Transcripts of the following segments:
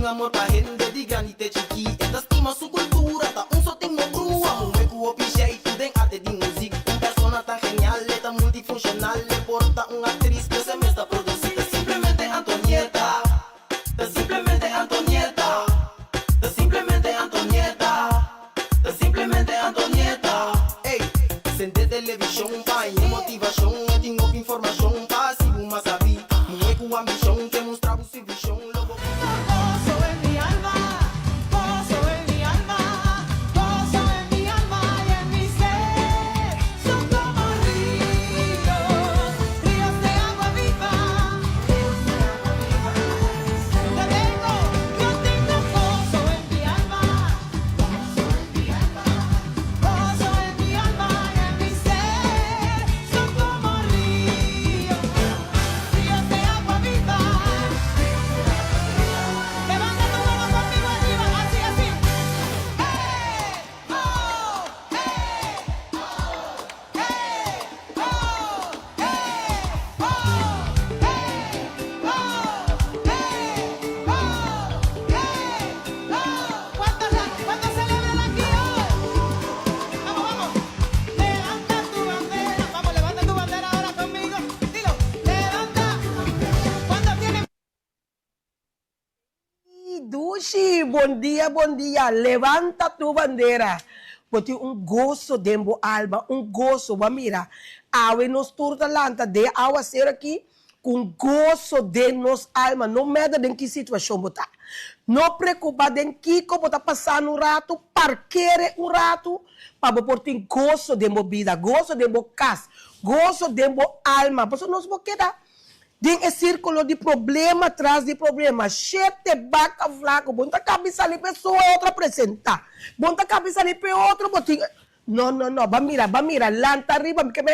un amor pa gente di grandi te chiqui. Esta estima su cultura, ta un so ting no brua. Un hueco o piche y tu den arte di music. Un persona tan genial, tan multifuncional. Le porta una actriz que se me está producida. Simplemente Antonieta. Simplemente Antonieta. Simplemente Antonieta. Simplemente Antonieta. Ey, sente televisão, pai, motivação. Eu tenho informação, passivo, mas sabe. Não é com ambição, demonstrava o serviço. Dushi, bom dia, levanta tu bandeira. Porque gozo dentro alma, gozo, mira, awe nos turta lanta de awa ser aqui, com gozo de nos alma, não medo de que situação botar. Não preocupa de que como tá passando rato, parqueire rato, para botar gozo de vida, gozo de casa, gozo de alma, por isso nós vamos quedar. Tem esse círculo de problema atrás de problema. Chete, baca, flaco. Bonta cabeça ali, pessoa outra apresentar. Bonta cabeça ali, outro botinho. Não. Bamira. Lanta arriba, porque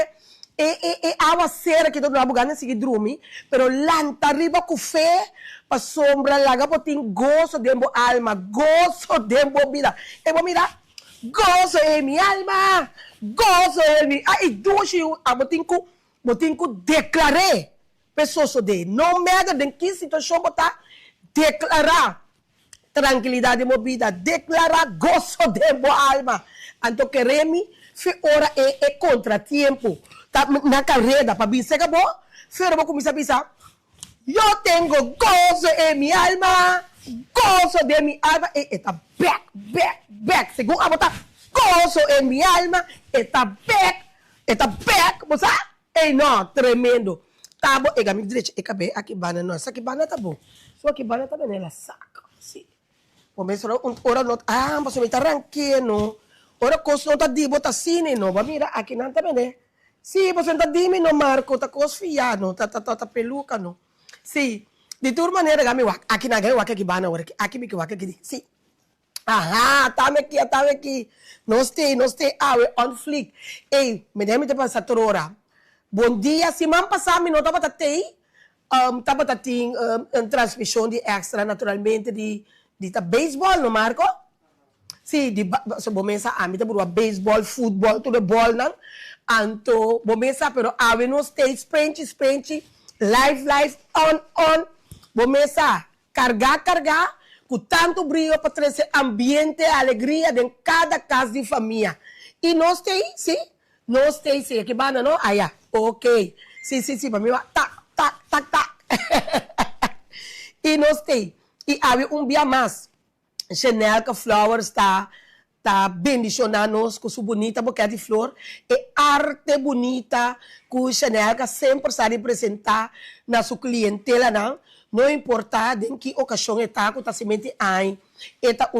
awa cera que todo mundo ganha seguir dormir. Pero lanta arriba com fé, para sombra, laga botinho, gozo de alma, gozo de vida. E bamira, gozo é minha alma, gozo é minha. Ai, duas, a botinho declarei. Pessoas de não medo de que situação botar, declarar tranquilidade de vida, declarar gozo de boa alma. Então queremos, ora é contratempo, tá na carreira para vir ser bom, vou começar a pensar, eu tenho gozo em minha alma, gozo de minha alma, e está back, segundo a botar, gozo em minha alma, está back, você? Ei, não, tremendo. Tá bom, ega, me direito, aqui bana, não, essa aqui bana tá bom. Só que bana tá bem, ela saca, sim. Começa ora não, mas me tá ranqueando. Ora coisa não tá de botar cine, não, mas mira, aqui não tá bem, né? Sim, você não tá de mim, não, Marco, tá cosfiado, tá peluca, não. Sim, de toda maneira, aqui na ganha, aqui bana, aqui me que aqui, sim. Aha, tá aqui. Não stay, on flick. Ei, me deve ter passado hora. Bom dia, semana passada eu estava tendo transmissão de extra, naturalmente, de beisebol, não, Marco? Sim, bom mesa, a mim tá beisebol, futebol, tudo bol, não? Então, bom mesa, pero ave no stay, sprint, live, on, bom mesa, cargar, com tanto brilho para trazer ambiente, alegria em cada casa de família. E nós tem, sim? Nós tem, sim, aqui bana, não? Ah, yeah. Ok. Sim, para mim, tac. E nós tem. E há dia mais. Chanel que Flowers está bendicionando com sua bonita boquete de flor. E arte bonita que Chanel que sempre está representar na sua clientela, não importa em que ocasião está, que está semente aí. Está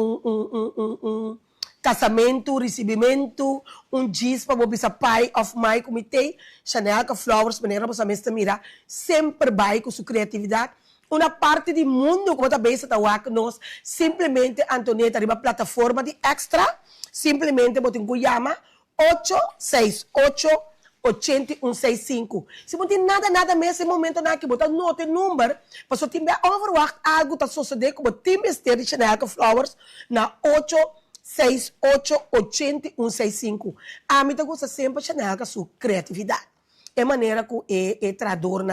casamento, recebimento, diz para você pai of my committee, Chanel que Flowers, maneira você mesmo mira, sempre vai com sua criatividade. Uma parte do mundo, como também está com nós, simplesmente, Antonieta, uma plataforma de extra, simplesmente, botem Guyama, 868-8165. Se não tem nada nesse momento, não que botar nota número, para você ter overwacht algo está sucedendo, como tem besteira de Chanel que Flowers, na 868-8165. A mim, eu gosto sempre de Chanel com a sua criatividade. É maneira que é traduz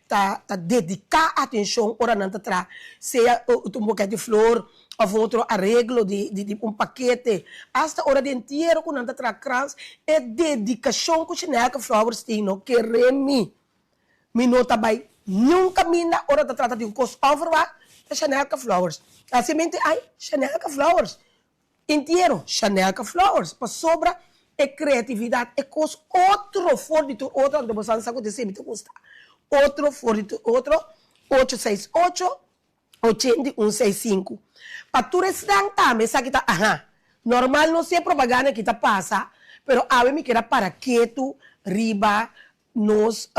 tá dedicar atenção ora não tra seja um buquê de flor ou outro arreglo de um paquete hasta hora de inteiro com não tra crans é dedicação que Chanel Flowers tem no que remi me nota vai nunca mina hora da trata de um cost overwa da Chanel Flowers assim mente ai Chanel Flowers inteiro Chanel Flowers para sobra é criatividade é coisa outro fornito outro de você sabe de sempre custa outro fornito outro 868 8165 para tu restante também sabe que tá normal não sei propaganda que tá passa pero a mim que era para que tu riba nos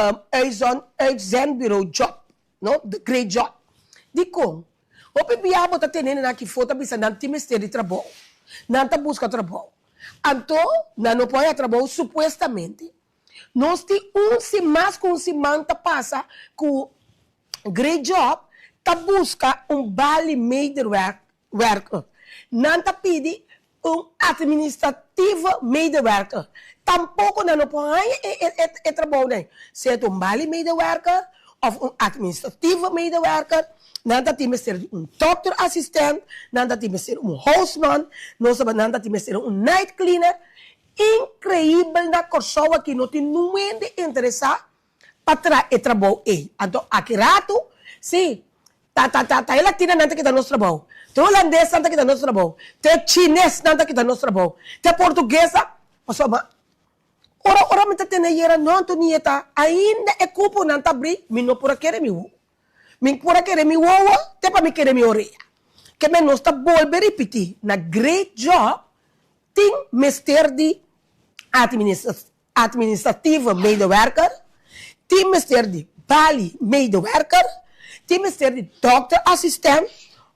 bureau job no the great job de como o pibiabo tá tendo aqui foto bisa não tem mistério de trabalho não tá busca trabalho então não pode trabalhar supostamente nós temos mais com semana passa com great job tá busca vale medewerker não tá pede administrativo medewerker tampouco não pode trabalhar se é vale medewerker ou administrativo medewerker nada tem ser doctor assistent, nada tem ser houseman, nada tem ser night cleaner. Incrível na pessoa que não tem nenhum interesse para o trabalho. Então, aqui rato, sim, tá latina nada que dá nosso trabalho, tá holandês nada que dá nosso trabalho, tá chinês nada que dá nosso trabalho, tá portuguesa, pessoa, ora me tá tendo aí, não tô nieta, ainda é culpa não tá abrir, me não por querer me min pura querer mi wawa, te pa mi querer mi oreia. Que me nos ta volver repetir na great job, tem mister de administrativo medewerker, tem mister de bali medewerker, tem mister de doctor assistent,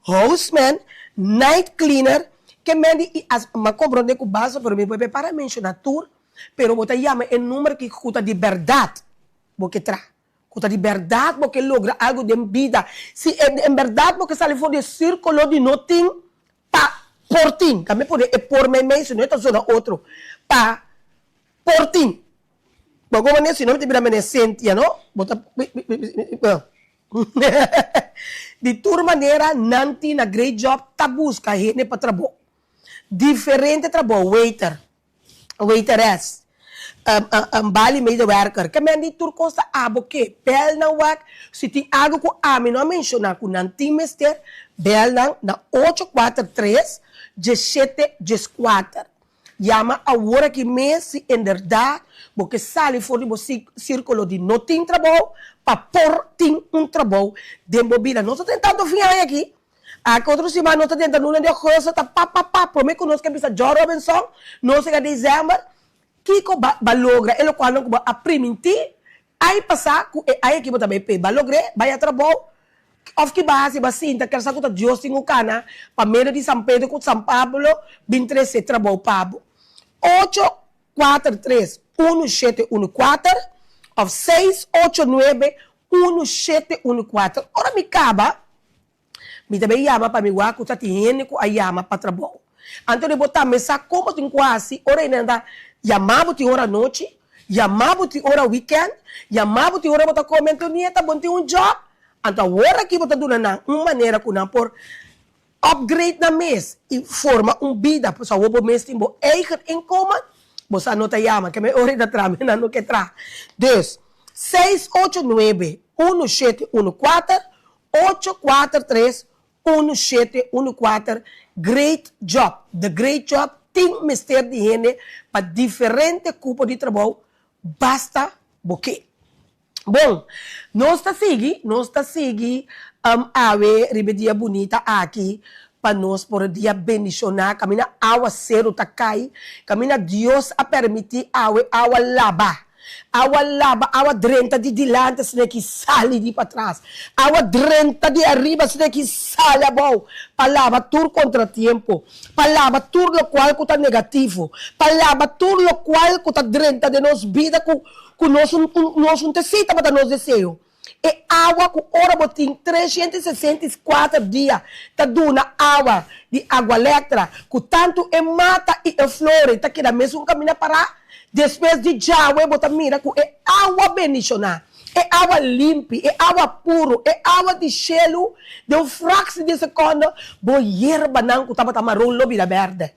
houseman, night cleaner, que me di ma comprende com base, pero me pode para mencionar tur, pero bota llama el número que escuta de verdade, porque tra. Cuta de verdade porque logra algo de vida. Se em verdade porque sai fora do círculo de nothing, pa por ti. Também pode por mim mesmo, não é só outro. Pa por ti. Bom, como nesse nome te vira menescentia, não? Bota de toda maneira, nanti na great job tá busca gente para trabalho. Diferente trabalho, waiteress. Bali medewerker. Que men die turkosta abo que bel na wak. Se tem algo com a mim não mencionar com nanti mister, bel na 843 1714. Llama a hora que me se em verdade, porque sale fora do círculo de não tem trabalho, para por tem trabalho de mobília. Nós estamos tentando fiar aqui. Aqui outro semana nós estamos tentando uma de coisa, tá pá. Promete que nós queremos Joe Robinson, nós chega dezembro. Kiko ba logra ele quando não a priminti aí passar aí que também pe ba logre vai a trabalho of que base ba sinta quer sa kuta Dios tingo kana pa meio de São Pedro com São Pablo 23 trabalho pabo 843 1714 of 689 1714 ora me caba me também chama para me guardar kuta tiene ku ayama para trabalho então botar mesa como tem quase ora ainda chamava te hora noite, chamava te hora weekend, chamava te hora botar comento nieta, bom ter job. Então hora que botar duna na maneira que não por upgrade na mês e forma vida, para o mês tem bo eigen inkomen, você anota chama que me hora da trama, não que tra. Dus 689 1714 843 1714 Great Job. The Great Job tem mister de gente para diferente tipo de trabalho, basta porque. Bom, nós está seguindo ave ribedia bonita aqui para nós por dia bendicionar, camina awa cero takai, camina Deus a permitir awa laba. Awa drenta de dilante, se que sale de para trás. Awa drenta de arriba, se que sale a bom. Palavra tur contratiempo. Palavra tur lo qual que está negativo. Palavra tur lo qual que está drenta de nos vida com nós necessita para nós desejo. E água com hora botim 364 dias. Tá dando água de água elétrica. Com tanto e mata e flore. Tá aqui na mesma caminho para depois de Yahweh, bota mira com água bendicionar. é água limpa, é água puro, é água de gelo, de um fraction de segundo, boa hierba não que estava marrom lobby da verde.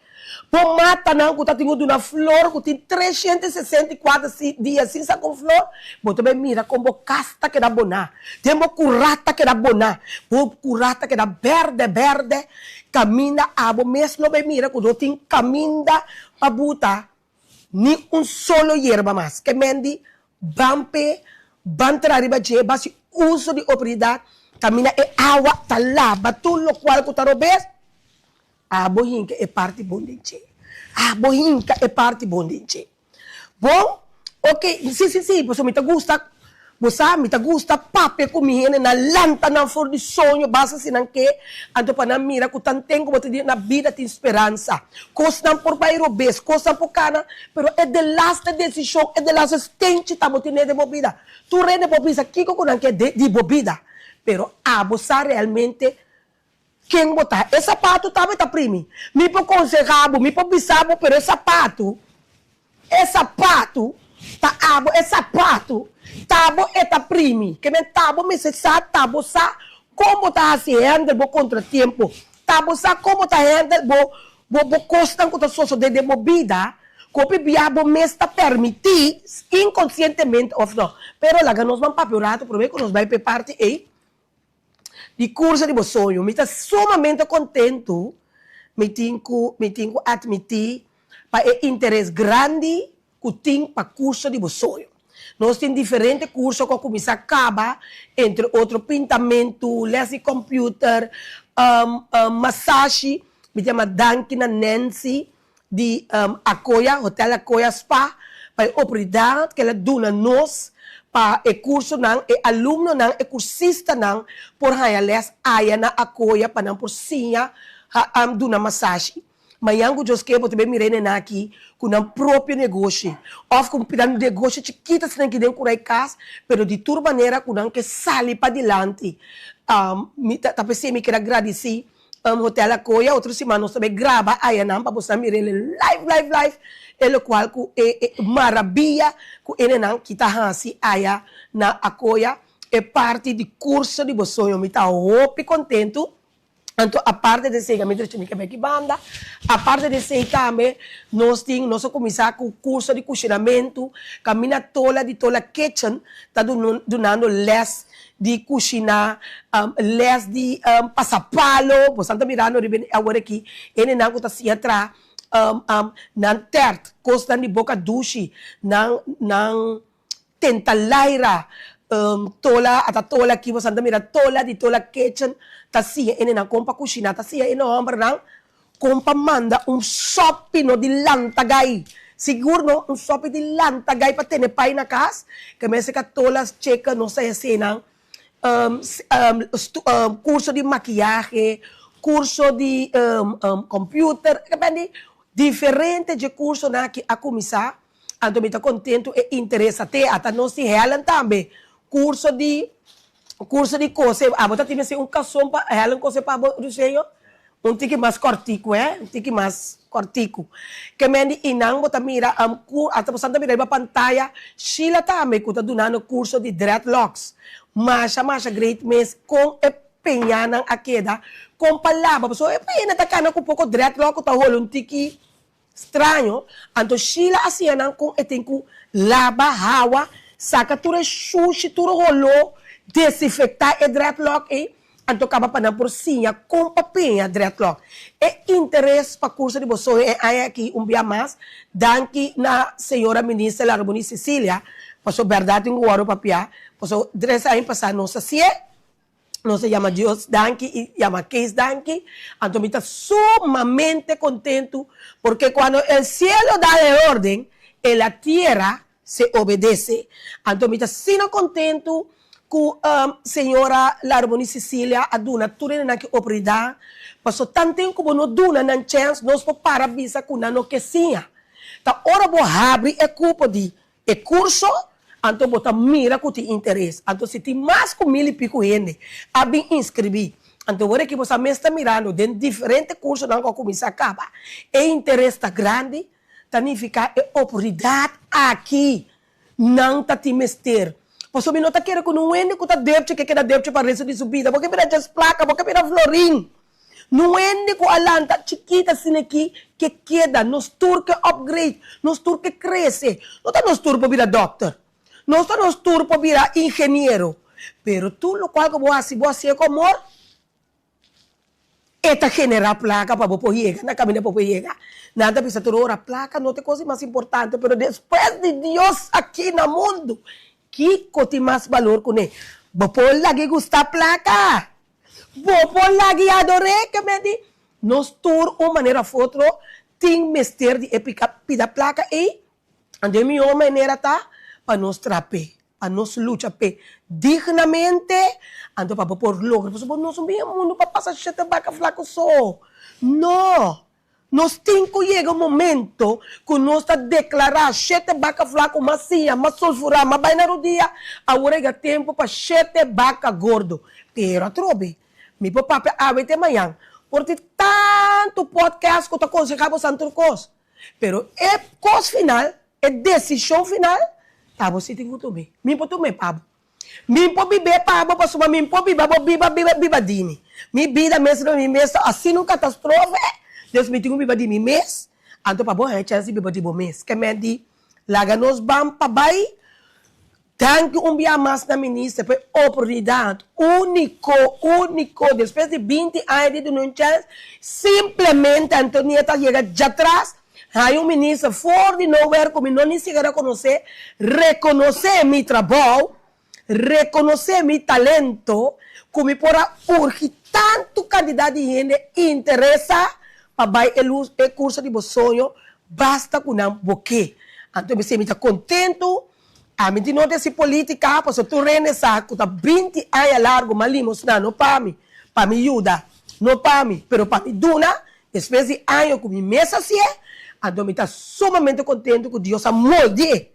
Boa mata não que está tendo uma flor que tem 364 dias sem sa com flor, boa também mira como casta que dá boná, tem boa curata que dá boná, boa curata que dá verde, caminha água mesmo bem mira quando tem caminha para botar ni um solo hierba mais, que mendi bampe bantrariba je basi uso de oportunidade caminha é água tá lá batul lo qual que tá robes a bohinca é parte bondinche a bohinca é parte bondinche bom ok sim você me gusta você me gusta pape comigo na lanta na for de sonho basta se não que ando para mira que tan tenho bote na vida tem esperança costa por bairro bes costa por cana pero é de last decisão é de last stente tá bote de bobida tu rende bobida kiko com que de bobida pero a você realmente quem botar esse sapato também tá primi me por consejabo me por bisabo pero esse sapato tá abo é sapato tabo eta primi que men tabo me se sa tabo sa como tá se handle bo contratempo tabo sa como tá handle bo costan com soso de movida copi biabo me está permitir inconscientemente of no pero la ganos van papiorato prove que nos vai pe parte e di curso di sonho me está sumamente contento me tenho admitir para é interesse grande que tem para curso de sonho. Nós temos diferentes cursos que começam a acabar, entre outros, pintamento, les de computer, massagem, me chama Danke na Nancy, de Acoya, Hotel Acoya Spa, para a oportunidade que ela dá nós, para o curso, não, e aluno, não, e cursista, não, por aí, les, aí na Acoya, para não por sinha, dá massagem. Mas eu just que também me rende aqui com um próprio negócio. Ou com um negócio chiquito, se não que dentro da casa, mas de toda maneira, com um que sale para adiante. Talvez me quero agradecer Hotel Acoya, outra semana nós também grava aí para você me rende live. Ele qual é maravilha, que ele não que está assim aí na Acoya, é parte do curso de sonho. Me está muito contente. Então, a parte de ser, que banda, a parte de ser também, nós começamos com o curso de cozinhamento, caminha toda kitchen, está dando les de cozinhar, les de passapalo, você está mirando agora aqui, ele não está se atrás, não tert, costa de boca duche, não tenta laira, tola aqui, você anda mirando tola kitchen, tasia ini na kompa kusina tasia ini hombre nang kompa manda sopino di lantagay siguro un sopi di lantagay pa tenepay na kas que me se tolas checa no sa senang curso de maquillaje curso de computer depende diferente de curso na que a começar ando me tá contento e interessa te ata não se realan também curso de coisa, botar time assim cação para ela coisa para o senhor, tique mais cortico, tique mais cortico. Que mendi inang botar mira até você mira a pantalla, Sheila também que está dando curso de dreadlocks, mas great mês com empenhando a queda, com palavra, pessoa empenhando a cana com um pouco dreadlock, tá rolando tique estranho, então Sheila assim não com tem com lava, hawa, saca tudo sushi, tudo rolou desinfectar o dreadlock e então acaba para por sinha com papinha dreadlock e interesse para curso de você é aqui dia mais danke na senhora ministra Larboni Cecília passou verdade um guardo papia passou dressa aí passar nossa se não se chama Deus danke e chama Case danke então me está sumamente contento porque quando o cielo dá a ordem e a terra se obedece então me está sino contento com senhora Larboni Cecília a duna tudo na que oportunidade passou tanto tempo como não duna na chance nós por parabéns com não que sim tá ora bo abre é culpa de é curso então bota mira com te interesse então se tem mais com 1000 e pico gente a bem inscrever então agora que você me está mirando de diferentes cursos não que começar acaba é interesse tá grande significa é oportunidade aqui não tá te mester Posso me notar que era com um ende que tá débito que queda débito para resto de subida, porque pira just placa, porque pira florim. Não ende com a lanta chiquita assim aqui que queda, nos tour que upgrade, nos tour que cresce. Não está nos tour para virar doctor, não está nos tour para virar engenheiro. Pero tu lo qual que você é como amor, esta genera placa para você chegar na caminha para você chegar. Nada precisa ter hora placa, não tem coisa mais importante, pero depois de Deus aqui no mundo, que tem mais valor com ele. Você lagi gusta placa, você lagi adore que me di, nos tour uma maneira foto, tem mestre de épica pida placa e ande mi uma maneira tá para nos trape. A nos lucha pe dignamente, ando para por logro, porque nós não vemos mundo para passar chete baca flaco só. Não, nós temos que chegar um momento que nós está declarar chete baca flaco macia, mas sulfurar, mas vai no dia, agora é tempo para chete baca gordo. Pero trobe, mi papai avete amanhã, porque tanto podcast que eu aconselhava santo coisa. Pero é coisa final, é decisão final. Pabo si tinggu tu me. Mimpo tu me pabo. Mimpo bibe pabo pa suma mimpo biba dini. Mi vida mesmo mi mês assim um catástrofe. Deus me tinggu biba di mi mês. Anto pabo hai chance biba di bo mês. Que me di laga nos bam pa bai. Danke bia mais na ministra por oportunidade único depois de 20 anos de não chance simplesmente Antonieta chega já atrás. Hay um ministro fora de nowhere, como não nem sequer reconhecer meu trabalho, reconhecer meu talento, como para urgir tanto candidato de gente interessa para o curso de sonho, basta com um pouquinho. Então, eu me contento, a mim não tem política, porque tu renesa, que está 20 anos largo, malimos, não para mim ajuda, não para mim, mas para mim duna, depois de anos com minha mesa assim, então, eu estou sumamente contente que Deus a molde.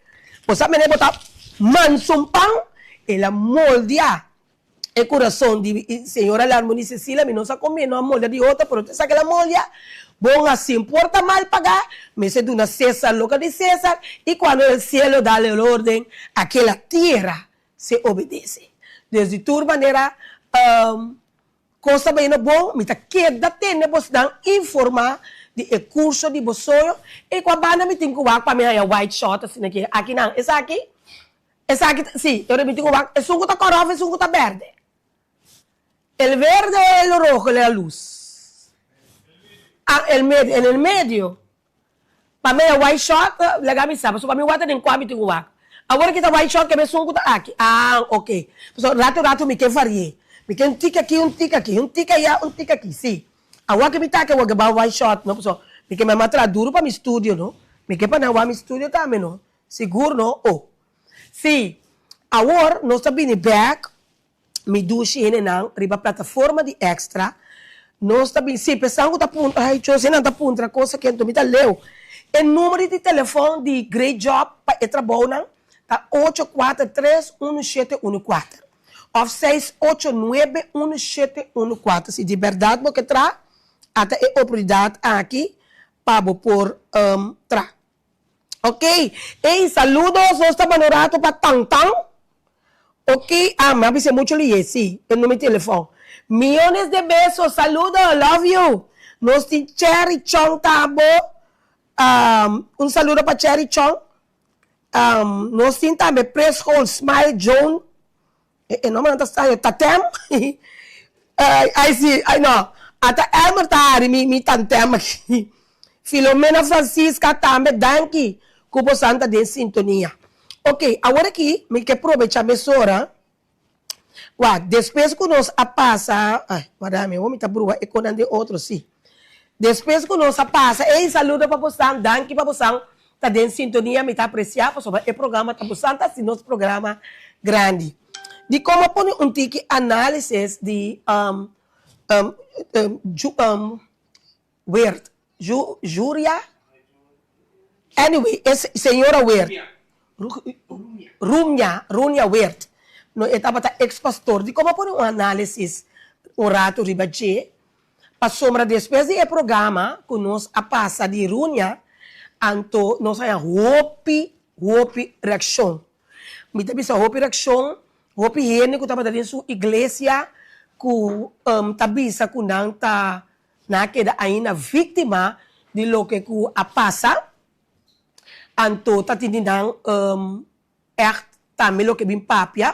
Você me botar mansumpang, ela moldea o coração de senhora Larmoni Cecília, me não sabe como não molde de outra, pero sabe que ela molda, bom assim, importa mal pagar, me se duna César, loca de César, e quando o cielo dá a ordem, aquela terra se obedece. Desde tua maneira, coisa bem bom, me está queda tendo, você dá informar, de curso de bolsoio e com a banda me tenho que para mim é white shot assim aqui não essa aqui sim eu me tenho que é sungo tá corova e sungo tá verde el verde ou el rojo é a luz en el medio para mim é white shot legal me sabe só para mim o water nem quase me tenho que agora que tá white shot que me sungo tá aqui ok so rato me que faria me que um tica aqui um tica aqui sim agora que me tá que eu vou white shot não pessoal me que me matra duro para meu estúdio não me que para não meu estúdio também não seguro não sim agora nós estamos vindo back me duche não riba plataforma de extra nós estamos sim pensando que tá ponto ai chose não tá ponto a coisa que me tá leu o número de telefone de Great Job para entrar bom não tá 8431714 ou 6891714 se de verdade porque traz até a oportunidade aqui para por tra. Ok? E saludos, nós estamos no rato para Tantang. Ok? Me avise muito ali, sim, o número de telefone. Millones de besos, saludos, love you. Nós temos Cherry Chong Tabo. Saludo para Cherry Chong. Nós temos também Press Hall, Smile Joan. Não me está Tatem. I see, I know. Até Elmer Tari, mi tantem aqui. Filomena Francisca também, danke. Cubo Santa de sintonia. Ok, agora aqui, me que aproveitar a mesura. Depois que nós passa, madame, vou me tá brua, e quando de outro, sim. Depois que nós passa, saludo para você, danke para você, tá de sintonia, me tá apreciar, sobre o programa, tá você, tá se nosso programa grande. De como pôr tique análise de Weird. Júria? Anyway, senhora Weird. Rumia Weird. No etapa ta ex-pastor. De como pôr análise orato ribache. Pa sombra depois de programa que nós passa de Rumia, anto nós hay hopi reação. Me também sa hopi reaksyon, hopi hene ko tama din su iglesia ku tabisa ku nang ta nakeda ay na víctima de lo que ku apasa anto tatinindang echt também lo que bem papia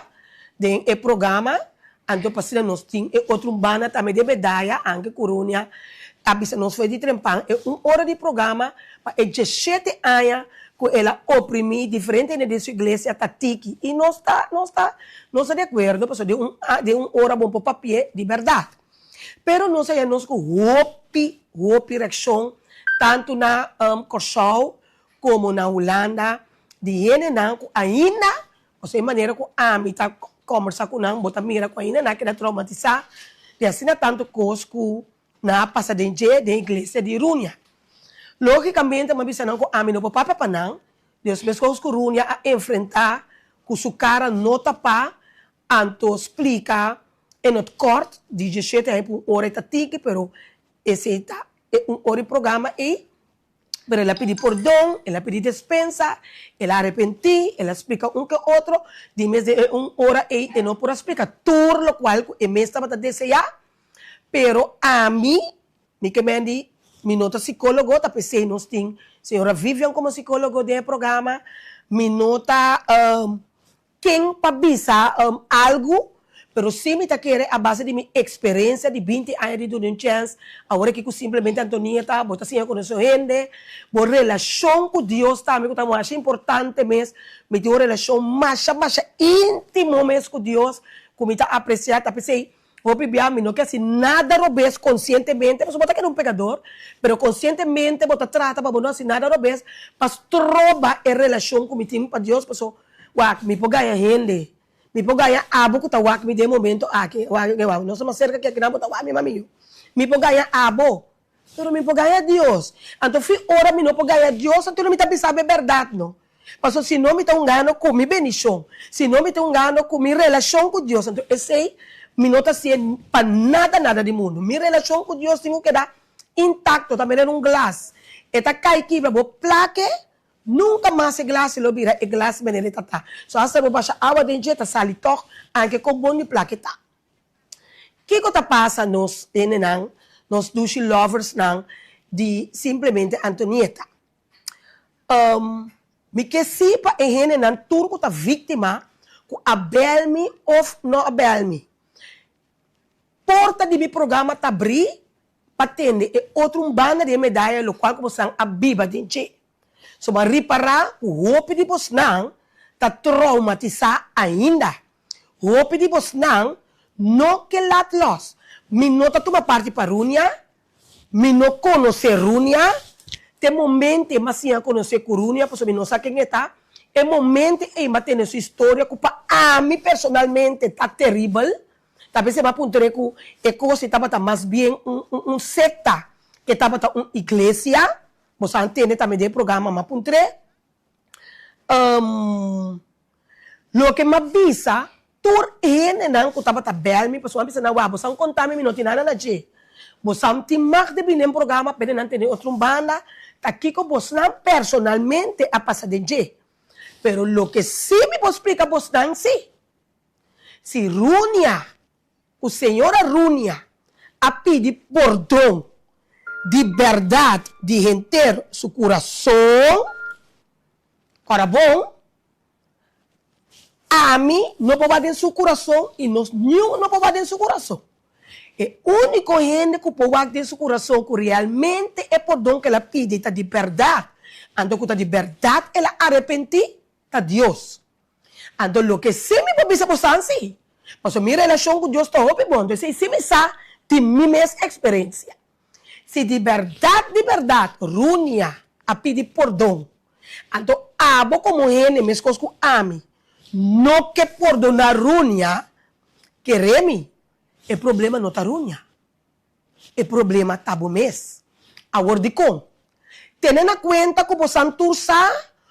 den e programa anto pasila nos ting e outro bana também de medalha anche curunia abisa nos foi de trempang e hora de programa pa e 17 anos que ela oprimi diferente na sua igreja tatiki e não está de acordo porque de hora bom para papel de verdade pero não sei nós com hopi reação tanto na Curaçao como na Holanda de ene não ainda ou seja maneira que a mim tá conversar com não bota mira com ainda na que da traumatizar de assim tanto coisa que na passadenje de igreja de Runia. Logicamente, mabisa não com a mim não papa pa não. Deus mesmo com Runia a enfrentar com sua cara nota pa anto explica em het kort die je zit hij een ore tatiki pero esse é ore programa e pero ela pedi perdão, ela pedi dispensa, ela arrepenti, ela explica que outro, de mês de hora e não por explicar tudo lo qual é mesmo para desejar. Pero a mim, me que me nota psicólogo, tá pensei nós tem senhora Vivian como psicólogo do programa, me nota quem para bisa algo, pero se me tá querer a base de minha experiência de 20 anos de Dunion Chance, agora que simplesmente Antonieta, bota assim com essa gente, por relação com Deus também, que estamos achando importante mesmo, me tem uma relação mais íntima mesmo com Deus, que me tá apreciado, tá pensei, hopi biami no que assim nada robes conscientemente, mas bota que é um pecador, pero conscientemente bota trata para não assim nada robes, mas troba a relação com o time para Deus, pessoal, wak me pogaya gente, me pogaya abo que tá wak me de momento aqui, wak não somos cerca que não bota wak me mamiyo, me pogaya abo, pero me pogaya Deus, então fi ora me não pogaya Deus, então não me tá pensando a verdade não. Mas se não me tá gano com minha bendição, se não me tá gano com minha relação com Deus, então esse me nota assim para nada de mundo. Minha relação com Deus tem que dar intacto, também é glass. Eta cai que vai plaque, nunca mais esse glass lo vira, e glass menele tata. So asa bo baixa água de jeta sali tok, anche com bom de plaque tá. Que tá passa nos enenang, nos dushi lovers nang de simplesmente Antonieta. Me que sipa e enenang turco tá vítima, com abelme ou não abelme. Porta de meu programa tá abrir para atender e outro banda de medalha lo qual como são a biba de gente. So mas reparar o hope de posnang tá traumatizar ainda. O hope de posnang no que lat los. Me nota toma parte para Runia, me não conhece Runia, tem momento mas sim a conhecer Runia, porque me não sabe quem está. É momento e matando sua história que para a mim personalmente tá terrível. Talvez você vai apontar que a coisa estava mais bem secta, que estava uma igreja, você entende também do programa, mas apontar. Lo que me avisa, tur ene não que estava bem, me pessoal pensa na você não contar me não tem nada na je. Você não tem mais de bem no programa, pede não ter outra banda, tá aqui com você não personalmente a passar de je. Pero lo que sí me vou explicar você não sim. Se Runia o senhora Runia a pedir perdão de verdade, de encher seu coração, ora bom, a mim não pode dar seu coração e nós não pode dar seu coração. O único gente que pode dar seu coração que realmente é perdão que ela pede, está de verdade. Então, que está de verdade, ela arrepende, está Deus. Então, o que se me pode ser assim, mas a minha relação com Deus está muito bom. Então, se me sabe de minha mesma experiência, se de verdade, Runia a pedir perdão, então, abo como ele, mesmo com ami, não que perdonar Runia, queremos, o problema não está Runia, o problema está bom mesmo. Agora, de como? Tendo em conta que você tursa,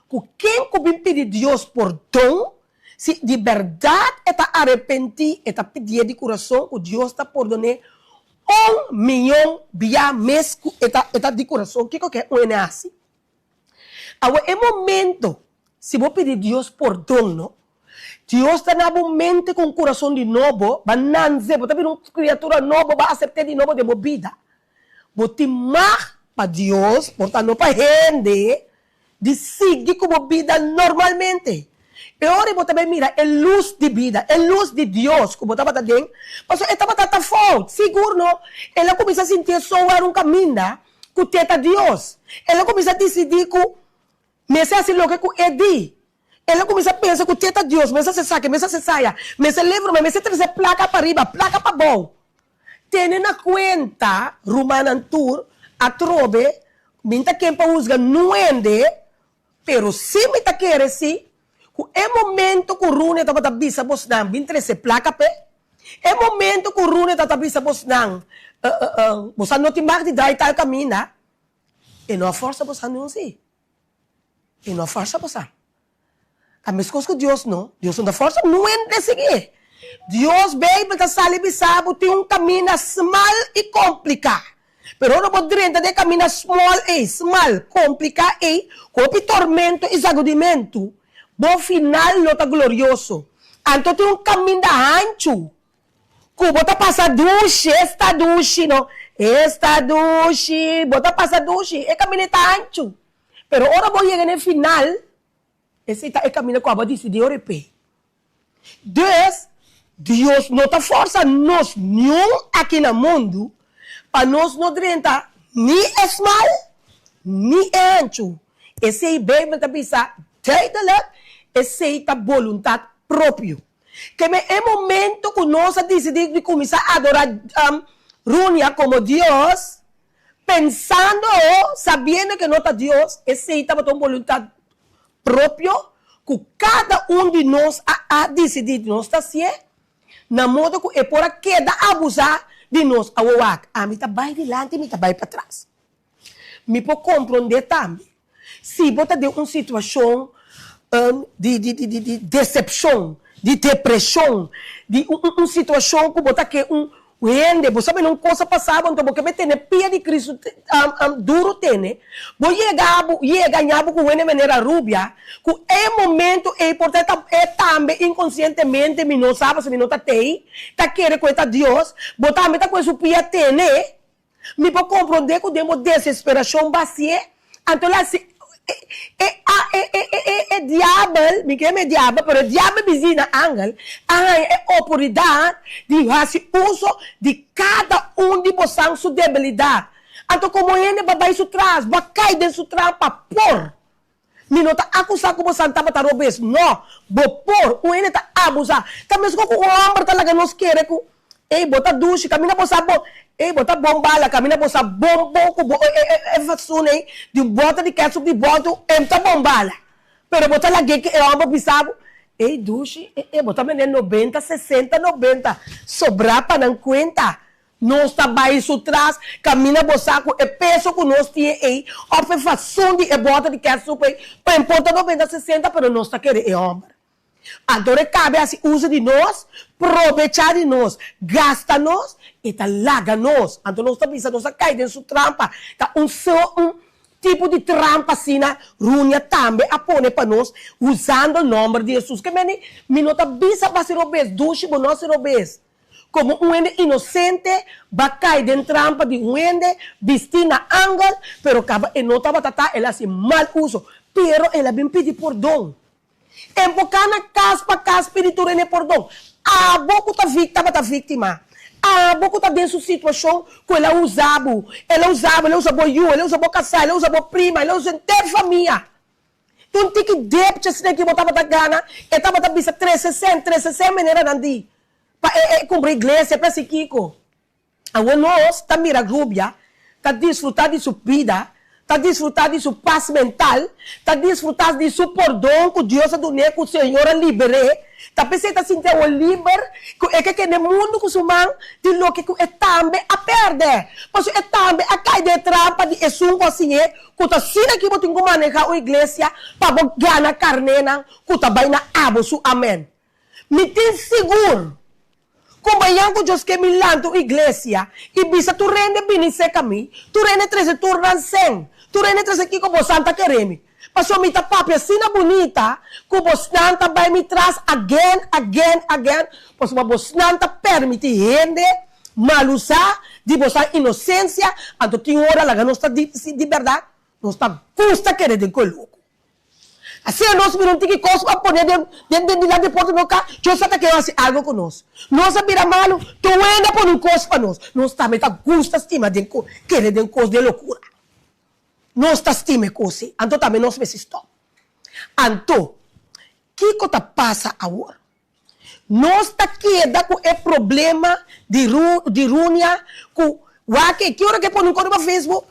que quem que pedir Deus perdão, se de verdade está arrependido, está pedindo de coração, que Deus está perdonando 1 milhão via mês, está de coração, o que é um assim? Agora, é momento, se vou pedir Deus perdão, Deus está na mente com o coração de novo, vai nanze, você vê uma criatura nova, vai aceitar de novo de uma vida. Você mar para Deus, portanto, não para gente, de seguir como vida normalmente. E ora você também mira, é luz de vida, é luz de Deus, como estava dizendo, mas estava tão forte, seguro não, ela começa a sentir só um caminho, que teta Deus. Ela começa a decidir que, mas assim lo que é de. Ela começa a pensar que teta Deus, mas se saia, mas se saia, mas se livra, mas se trazer placa para riba, placa para bom. Tendo na conta, Romana Tour, a trobe, minta quem para usar não ende, pero se me ta querer se, que é momento que o Rune estava a bisa vos não, vim trazer placa pe, é momento que o Rune estava a bisa vos não, você não tem mais de dar e tal caminho, e não a força você não se, e não a força você. A mesma coisa que Deus não dá força, não é de seguir. Deus veio para sair bisabo, tem um caminho small e complicado. Pero não pode renta de caminho small, complicado e com tormento e sacudimento. Bom final não está glorioso. Então tem um caminho da ancho. Que bota passar duche, esta duche, não. Esta duche, bota passar duche, é caminho está ancho. Pero ora vou chegar no final. Esse é o caminho que eu vou decidir orepe. Deus não está força nós nenhum aqui no mundo para nós não renta nem small, nem ancho. Esse é bem para pensar, esse é a vontade própria. Que é o momento que nós decidimos de começar a adorar Runia como Deus, pensando, sabendo que não está Deus, esse é a vontade próprio que cada de nós a decidir nós está assim, na modo que é por que da abusar de nós a mim tá vai delante, me tá vai para trás. Me pode compreender também. Se você tem uma situação de decepção, de depressão, de uma situação que você quer você sabe não coisa passava, então porque me tem pia de Cristo duro tem, vou ganhar com uma maneira rubia, que é momento é importante é também inconscientemente me não sabe se me não tá querer coisa Deus, vou também tá com essa pia tem, me pode compreender que temos desesperação vazia, então lá se diabo, me quer diabo, pero diabo visina angel, é oportunidade de fazer uso de cada de vocês sua debilidade. Então como ele vai isso trás, vai cair dentro trampa por. Me não está acusando como Santa Bata Robes, não, vou por, o ele está abusando. Também com o homem talaga nos quer que bota duche, camina por sabor. Bota bombala, camina por essa bomba, façone de bota de ketchup de bota, tá bombala. Pero bota lá que é uma pisado, duche, bota menos 90, 60, 90, sobrar para não conta. Nós está baixo atrás, camina por saco, peso que nós temos ofe façone de bota de ketchup, para importa 90, 60, pero nós está querendo homem. Agora cabe assim, usa de nós, aproveitar de nós, gasta nós e laga nós. Então nós estamos pensando, nós caímos em sua trampa. Tá um tipo de trampa assim, na runia também, a pôr para nós, usando o nome de Jesus. Que me nota bisa para ser obeso, duche para nós ser obeso. Como ende inocente, vai cair dentro trampa de ende, vestir na ângulo, pero acaba e nota batata, ela assim, mal uso, pero ela vem pedir perdão. Embocar na casa para casa espiritual e perdão. A boca tá vítima. A boca tá dentro de situação que ela usava eu, ela usava casal, ela usava prima, ela usava inteira família. Então tem que depte assim que botava da gana, e tava da bisa 360 maneira de cumprir igreja para esse Kiko. Agora nós tá mira rubia, tá desfrutar de sua vida. Está desfrutando de sua paz mental, está desfrutando de seu perdão que Deus do que o Senhor liberou, está pensando assim que o livre, que no mundo que o man de lo que é também a perder, mas é também a cair de trampa de esungo assim que está sendo que você tem que manejar a igreja para ganhar carne, que está bem na abuso, amém. Me tem seguro. Como eu Deus que me lanto igreja e bisa tu rende bem se caminho, tu rende 13 tu rancen, tu rende 13 aqui como Santa Quereme. Paso mita papi, sina bonita, kubos nanta by mi tras again. Paso mabos nanta permiti hende, malusa, di bosa inocencia, anto tinhora laga nosta di verdade, nosta gusta querer de coloco. Assim nós viramos que coisa a poner dentro de lá de porta no cá, eu só que fazer algo conosco. Nós vira malo, tu ainda por um coisa para nós. Nós também tá gusta estima de querer de coisa de loucura. Nós tá estima coisa, anto também nós vê stop. Anto, que coisa passa agora? Nós tá queda com o problema de runia, com que hora que põe no corpo no Facebook,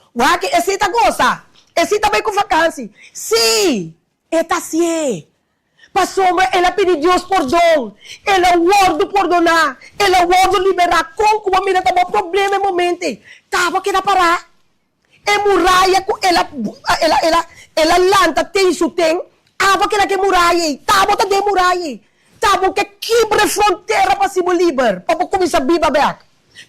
esse tá gosta, esse também com vacância. Sim. Eta assim. Passombra, ela pede Deus perdão. Ela guarda perdonar. Ela guarda liberar. Como a menina tava problema no momento. Tava que parar. E muralha, ela lanta, tem isso, tem. Tava que ela que muralha. Tava que de muralha. Tava que quebre fronteira para ser livre. Para começar a viver bem.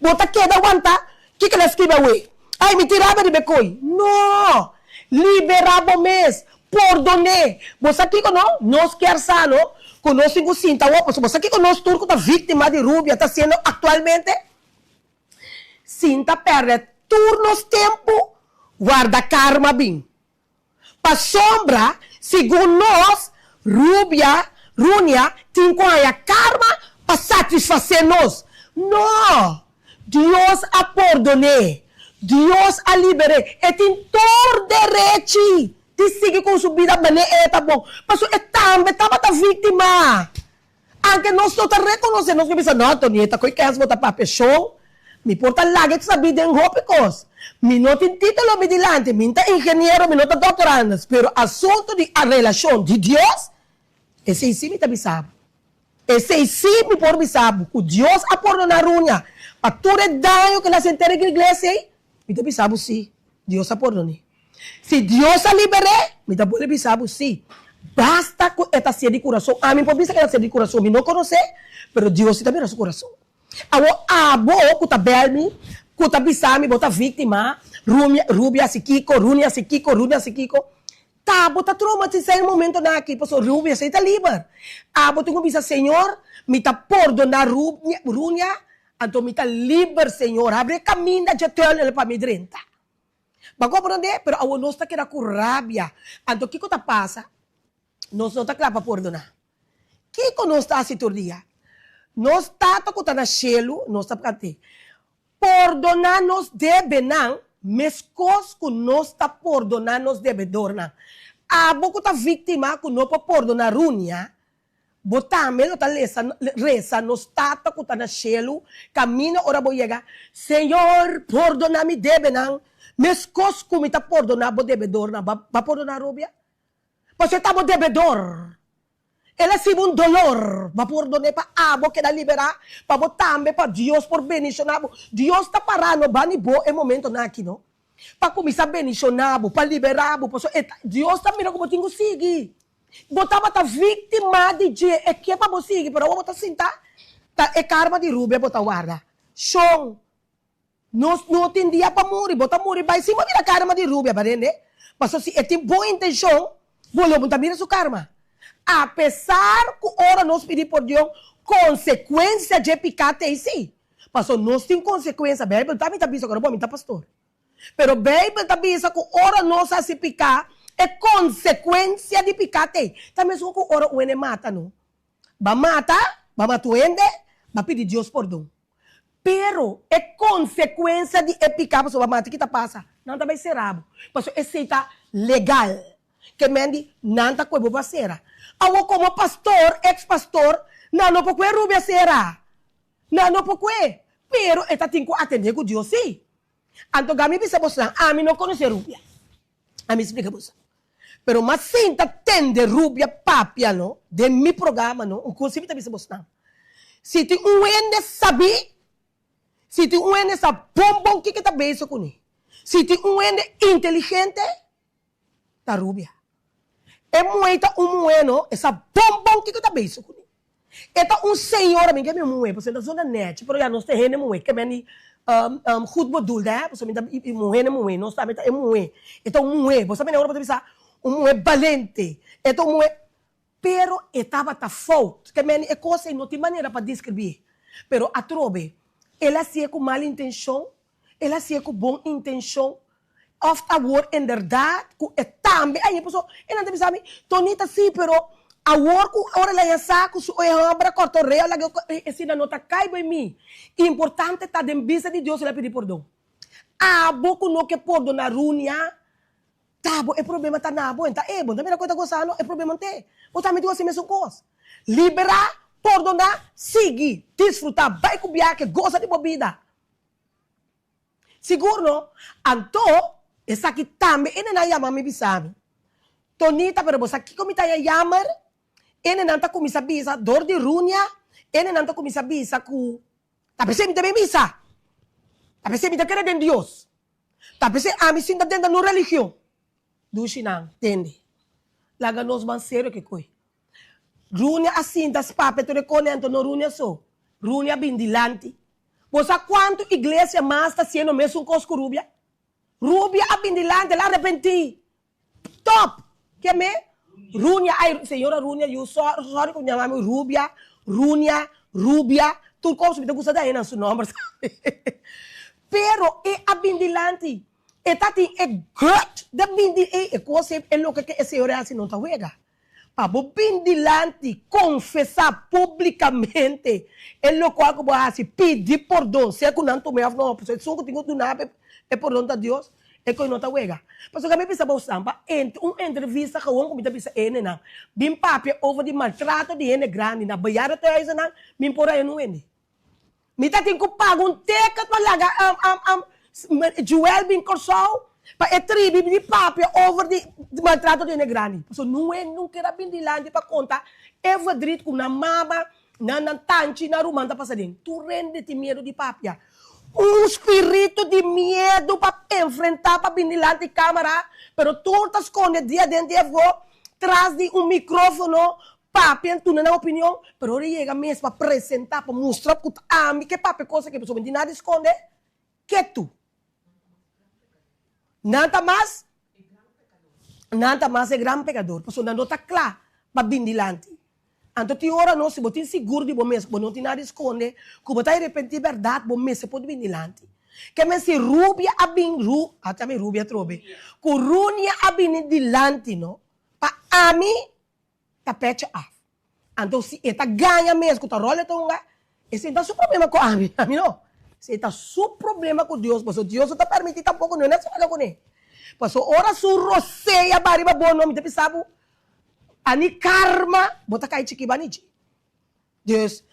Bota que da aguenta. Que ela escreve away? Ai, me tirava de becoi. Não. Liberava mesmo. Perdone. Você aqui conosco, nós quer sano, conosco em Gucinta, você aqui conosco, turco está vítima de Rubia, está sendo atualmente, Cinta perde turnos tempo, guarda karma bem. Para sombra, segundo nós, Runia, tem com a karma para satisfazer nós. Não! Deus a perdone, Deus a libere, e tem todo direito. Sigue com sua vida, mas é tá bom. Mas é também estava a vítima. Anche nós não reconhecemos, nós pensamos, não, Tonieta, que é essa para pessoa? Me porta lá que sabe de hópicos. Me não tem título me dilante, me não engenheiro, me não está doutorando. Pero assunto de a relação de Deus, esse sim me está bisabo. Esse sim me por bisabo. O Deus a pôr na runha. Para todo o dano que nós entendemos na igreja, me está bisabo sim. Deus a pôr na Se Deus a liberar, me dá bom bisabo, sim. Basta com esta sede de coração. A mim, por isso que ela sede de coração, me não conhece, mas Deus também no seu coração. Agora, que está bem, que está bisabo, bota vítima, Rubia Sikiko, Runia Sikiko. Tá, bota traumatizar no momento aqui, porque Rubia está livre. Bota com bisa, Senhor, me está perdonar Runia, então me está livre, Senhor. Abre caminho de teu para me drenta. Bago aprender, pero a nós está querendo com rabia. Então, o que está passa? Nós não está claro para perdonar. O que nós está assim todo dia? Nós está com na chelo, nós está para ter. Perdonar nos deve não, mas coisas que nós está perdonar nos deve dornar. A boca está vítima que não pode perdonar runia. Botame, não está reza, nós está com na chelo, caminho, ora vou chegar. Senhor, perdonar-me deve não. Mas coisas que me está perdonar, vou devedor, não vai perdonar, Rubia? Você está bom devedor. Ela se um dolor, vai perdonar para abo que dá liberar, para botar para Deus por bendicionar. Deus está parando, vai bo é momento na aqui, não? Para começar a bendicionar, para liberar, Deus está mirando como tenho seguir. Botava a vítima de dia, é que é para você seguir, para eu botar sentar, é karma de Rubia, botar guarda. Show. Nós não tem dia para morrer, bota morrer, vai cima da karma de Rubia, para entender? Mas se é tem boa intenção, vou botar mira sua karma. Apesar que ora nós pedir por Deus consequência de pecado é sim. Mas nós tem consequência, a Bíblia também está dizendo agora, bom, está pastor. Pero a Bíblia está dizendo que ora nós se pecar é consequência de pecado. Também só que ora o ene mata, não? Vai matar o ende, vai pedir Deus perdão. Pero é consequência de pecado, sobre a mata que está passa. Não também será. Porque esse está legal. Que mendi, não está com a cera. Agora, como pastor, ex-pastor, não pode Rubia cera. Não pode. Pero, esta tem que atender com Deus, sim. Então, a mim pensa você, a mim não conhece Rubia. A mim explica você. Pero, mas sinta atender Rubia papia, não? De meu programa, não? O conceito também você. Se tem ende sabe, se tem ende sabe, bom que está bem isso com ele. Se tem ende inteligente, tá Rubia. É moeda moeno, essa bombom que está bem isso com ele. É senhor, amigo, que é meu moe, você não zona net, pero já não tem rende moe, que é meni goed bedoeld, hè? Você me dá moe, não sabe, é moe. Então moe, você me na hora para pensar, um é valente, um é... Pero estava ta fault, que é coisa e não tem maneira para descrever. Pero a trobe, ela se com mal intenção, ela se com boa intenção, ofta word inderdaad, ku etambe, aí a pessoa, ela deve saber, tonita sim, pero a word ku ora lá essa, ku su obra cortorreo, lá que esse na nota cai bem mim. Importante tá dentro vista de Deus ela pedir perdão. Ah, boco no que perdonar runia, tá, é problema tá na boa, tá, bom, também a coisa gostando, é problema tem. Você também digo assim mesmo coisa. Liberar, perdonar, seguir, desfrutar, vai com que gosta de bebida. Seguro, não? Então, essa aqui também, ele não chama me bisame. Tonita, pero você aqui como tá chamar, ele não tá com missa bisa, dor de runia, ele não tá com missa bisa, com... Tá pensando também missa? Tá pensando que quer dentro de Deus? Tá pensando, me sinta dentro da religião? Dushi não, entende? Laga nos banseiro que coi. Runia assim, das papas, tu reconhece, não runia só. Runia bindilante. Você quanto igreja mais está sendo mesmo com rubia? Rubia abindilante, lá arrependi. Top! Que me? Runia, ai, senhora Runia, eu sorry com minha mãe, Rubia, Runia, Rubia. Tu como se me gusta daí não seu nome. Pero é abindilante. E tati é gut da bindi e coisa é louca que esse hora assim não tá wega. Para bindilante confessar publicamente é louco algo assim pedir perdão se é que não tomei não porque se eu tenho do nada é perdão da Deus é que não tá wega. Mas o que me pensa bom samba entrevista que eu me pensa não bim papi over de maltrato de ene grande na bayara to aí não bim por aí não ene. Me tá tem que pagar ticket para Joel bin Corsau, para tribo de papi over de maltrato de negrani. So não é nunca era bindilante para contar. É verdade com na mama, na tanchi, na rumanda passadinho. Tu rende-te medo de papi. Espírito de medo para enfrentar para bindilante câmara, pero tu tá esconde dia dentro de traz de micrófono. Papi, tu não é opinião, pero ele chega mesmo para apresentar, para mostrar que papi coisa que a pessoa não esconde, que tu. Nada mais é grande pecador. Porque não está claro para bindilante. Então, tem hora não, se você é seguro de você mesmo, não tem nada a esconder, que você arrepende de verdade, você mesmo pode bindilante. Que me se rubia a bin, até me rubia trobe, que runia a bindilante, não? Para a mim, tá patch off. Então, se está ganha mesmo, que está rola, esse é o problema com a mim, não? Você está seu problema com Deus, porque Deus não está permitindo tampouco, não é só com ele. Porque ora su roceia, bariba, bom nome, te sabe? Ani karma, bota cai chiquibanichi. Deus,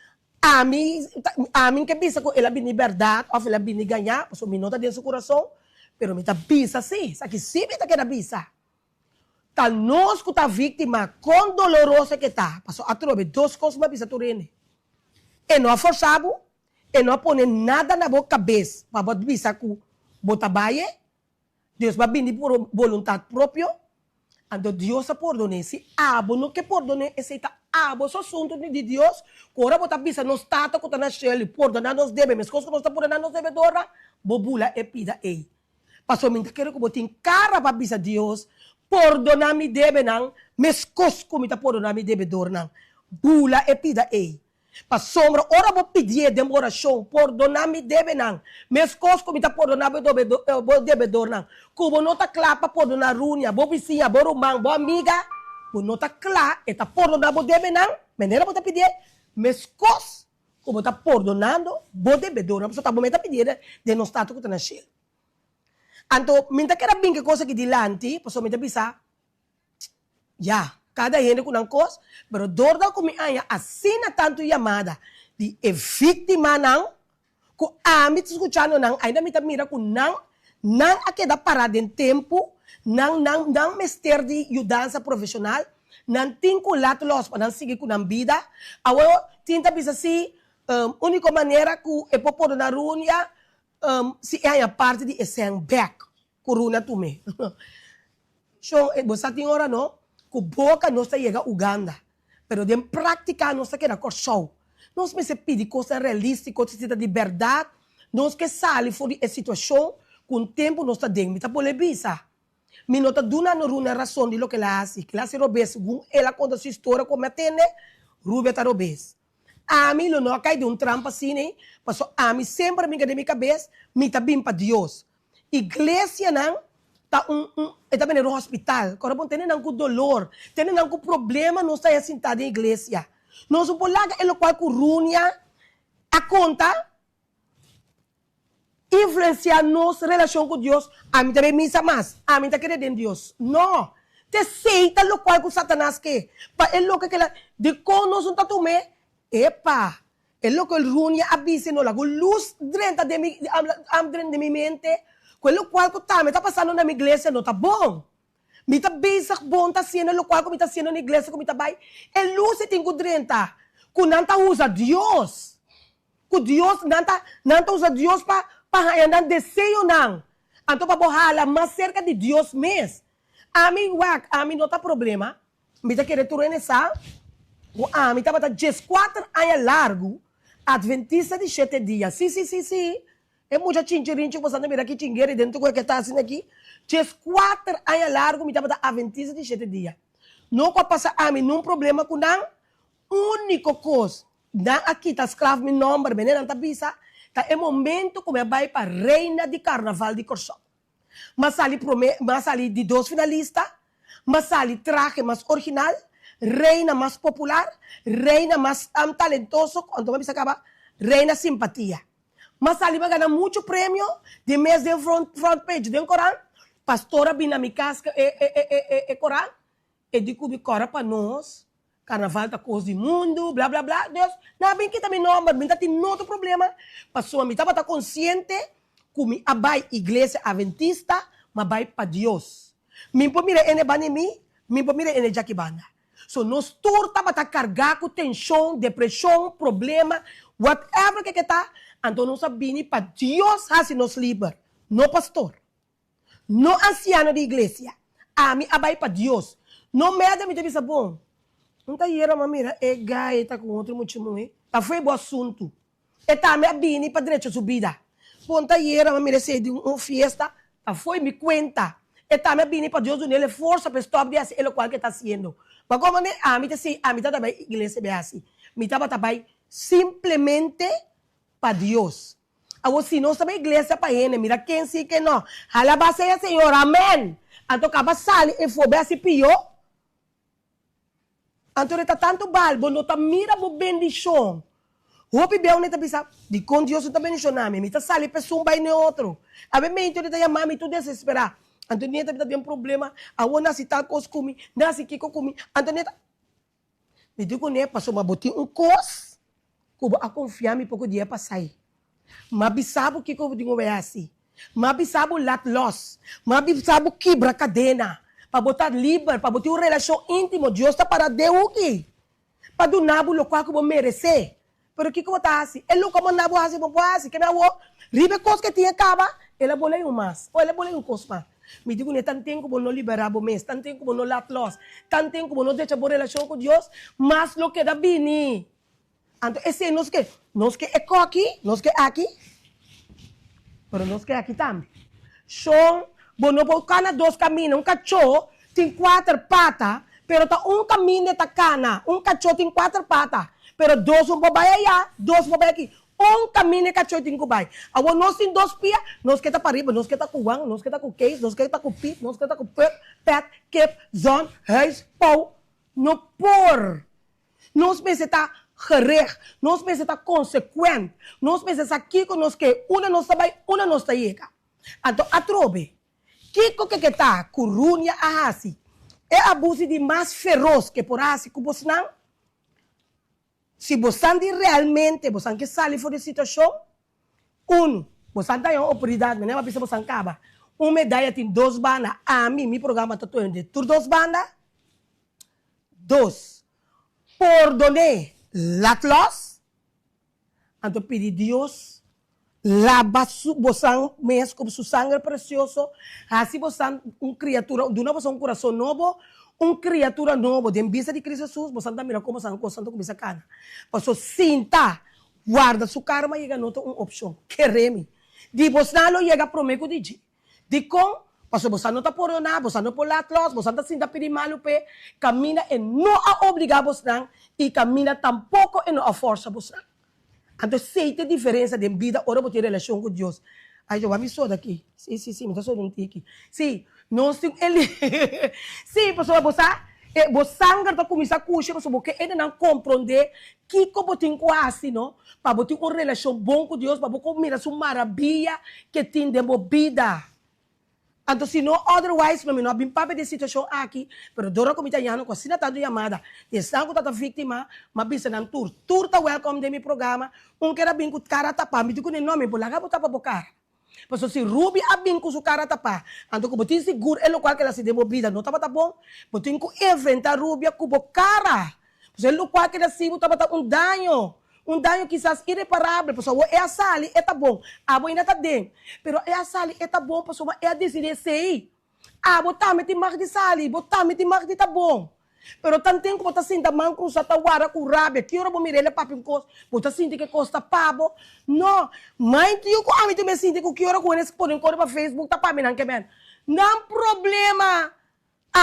a mim que pensa que ela vem verdade, ou ela vem ganhar, porque me nota dentro do coração, pero me tá bisa sim, sabe que sim me tá querendo bisa. Tá nós que tá vítima, com dolorosa que tá, porque a trobe, duas coisas me bisa turene. E não forçado, e não põe nada na boca cabeça para botar bisa com bota baie. Deus vai vir por vontade própria. Então Deus a perdona. Se abo não que perdona, esse tá abo só assunto de Deus. Agora bota bisa não está que tá na shell, perdona nos deve, mas coisa que nós está perdonando nos deve dora, bobula e pida ei. Passou me quero que botin cara para bisa Deus, perdona me deve não, mas coisa que me tá perdona me deve dora não. Bula e pida ei. Para sombra, ora vou pedir de oração, perdonar-me deve não. Mas coisas que me está perdonando deve dor não. Como não está claro para perdonar runia, boa vizinha, boa irmã, boa amiga, não está claro, está perdonando deve não. Maneira para pedir, mas coisas como está perdonando, deve dor não. Você está bom pedir de não estar tudo na cheia. Então, me está querendo bem que coisa que dilante, para só me está pensar, já. Cada gente com uma coisa, mas dor da comigo assina tanto chamada de vítima não, que a mim escutando não, ainda me mira com não aqui da parada em tempo, não mestre de ajudança profissional, não tem com lá los para não seguir com a vida, agora tenta pensar assim, única maneira que é para pôr na runia, se é a parte de esse back, corona também. So, você tem hora não? Que boca não está chega a Uganda, pero de prática não está querendo show. Nós me se pede coisa realística, coisa de verdade, nós que sale fora de situação, com o tempo nós está dentro, está por visa. Mi nota duna no runa razão de lo que ela hace. Que ela se robes, según ela conta sua história como atende, Rubia tá robes. A mim, lo não cai de trampa assim, né? Passou a mim sempre me de minha cabeça, me tá bem para Deus. Igreja não, tá tá bem no hospital. Quando bom tem não com dolor, tem não com problema, não está sentado em igreja. Nós não podemos é o qual com runia a conta influenciar nossa relação com Deus. A mim também missa mais. A mim tá querendo em Deus. Não. Te aceita o qual com Satanás que. Pa é louco que ela de como nós não tá tomando. Epa. É louco el runia avisa no la luz dentro de mi mente. Quello qual que tá passando na minha igreja não tá bom. Me tá bem bom tá sendo o qual que me tá sendo na igreja como tá vai. É luz tem que dentro. Que não tá usa Deus. Que Deus não tá usa Deus para andar desejo não. Então para borrar mais cerca de Deus mesmo. A mim não tá problema. Me tá querendo reneçar. A mim tá bata 4 anos largo. Adventista de 7 dias. Sim. É muita chinchirinho que você mira aqui chingueira dentro do que está assim aqui. 4 anos largo. Me tá bata Adventista de 7 dias. Não vai passar a mim nenhum problema com não. Único coisa. Não aqui tá escravo meu nome. Não tá bisa. Tá é momento que eu vai para reina de carnaval de Corsó. Mas ali de 2 finalistas. Mas ali traje mais original. Reina mais popular. Reina mais talentoso. Quando me acaba, reina simpatia. Mas ali vai ganhar muito prêmio de mês de front page do Corão. Pastora vem na minha casa Corão. E digo que Corão para nós. Carnaval da coisa do mundo, blá, blá, blá. Deus, não, bem que também não, mas tem outro problema. Passou a mim, estava consciente que me abai igreja adventista, mas vai para Deus. Me pomira ene banimi, me pomira ene jaquibanda. So, nós todos estava carregar com tensão, depressão, problema, whatever que está. Então, nós sabemos para Deus assim nos livra. Não pastor, não anciano de igreja. A mim abai para Deus. Não merda me teve bom. Não tá aí, mira, é gai, tá com outro motivo, tá foi bom assunto. E tá me abini para direito subida. Bom, tá aí, mira, se de uma festa, tá foi me conta. E tá me abini para Deus, ele força para stop de assim, ele qual que tá sendo. Mas como né, a mim tá também igreja bem assim. Me tá também simplesmente para Deus. Agora se nós também igreja para ele, mira quem sim que não. Alaba seja Senhor, amém. Então acaba sali e foi bem assim pior. Então, está tanto balbo, não está mira a bendição. Hopi bem, não está de com Deus está bendicionando. Me está sali pessoa vai no outro. A ver, me então está chamando, tu desesperar. Então, não está tendo um problema. A outra se tal coisa comigo, nasce que comigo. Então, não está. Me digo, né, passou uma botinha coisa. Que a confiar me pouco dia para sair. Mas bisabo que eu digo é assim. Mas bisabo lat loss. Mas bisabo quebra cadena. Para botar livre, para botar uma relação íntima. Deus está para Deus aqui. Para do nabo o qual que eu merecer. Pero o que eu vou assim? Ele como nabo assim, vou assim. Que me avô, ribe coisa que tinha acaba, ele bolei um mais. Ou ele bolei um coisa mais. Me digo, né, tanto tempo que não liberar o mês, tanto tempo que não lat loss, tanto tempo que não deixa boa relação com Deus, mas lo que dá bem. Então, esse nós que é aqui, nós que é aqui, pero nós que é aqui também. São Bono po cana 2 caminhos, cachorro tem 4 patas, pero tá caminho tá cana, cachorro tem 4 patas, pero 2 vai allá, 2 vai aqui. Caminho cachorro tem que vai. Agora nós tem 2 pias, nós que tá para riba, nós que tá com wang, nós que tá com case, nós que tá com pit, nós que tá com pet, kip, zon, huis, pau, no por. Nós pensa tá gerecht, nós pensa tá consequente, nós pensa aqui com nós que uma nós vai, uma nós tá aí. Então atrobe. Kiko que está com runia a assim. É abuso de mais feroz que por assim que você não. Se você realmente, você que sai fora da situação, você tem uma oportunidade, não é uma pessoa que você acaba. Uma medalha tem 2 bandas. A mim, meu programa está todo de 2 bandas. 2. Perdonar latlos. Então, pedir Deus. Lava você mesmo com seu sangue precioso. Assim você criatura, de novo, um coração novo, criatura nova. De vista de Cristo Jesus, você está mirando como você está com essa cara. Você sinta, guarda sua karma e chega outra opção. Quereme. De você não chega a prometer de com Paso você não tá por nada, você não por latlos, você não sinta perimalu pe, camina e não a obrigar você não, e camina tampouco e não a força você não. Então, sei a diferença de vida, ora você tem relação com Deus. Aí eu vou me soda aqui. Sim, me tá sodando aqui. Sim, não sei ele. Sim, pessoal, você sangue tá começar a coxer, porque ele não compreende que como tem quase, não? Para você ter uma relação boa com Deus, para você mirar sua maravilha que tem de vida. Então, se não, otherwise, não há bem papel de situação aqui, pero dora como italiano, com a sina tanto chamada, de sangue tá vítima, mas bisa não tour. Tour tá welcome de meu programa, que era bem com cara tapa, me digo nem nome, por lá, vou tapar por cara. Porque se Ruby a bem com sua cara tapa, então, como tem seguro, é o qual que ela se demobida, não tava tá bom, mas tem que inventar Ruby com a cara. Porque é o qual que ela se tava um dano quizás irreparável, pessoal, é a sali, é tá bom, a boa ainda tá dentro, pero é a sali, é tá bom, pessoal, é a decidir sei, botar me tem mais de sali, botar me tem mais de tá bom, pero tanto tempo botar assim da mão cruzada, tá guarda com rabia, que hora vou mirar ele papo em costa, botar assim que costa pabo, não, mas eu com a mim também sinto que hora com eles podem correr para Facebook, tá para mim não que bem, não problema,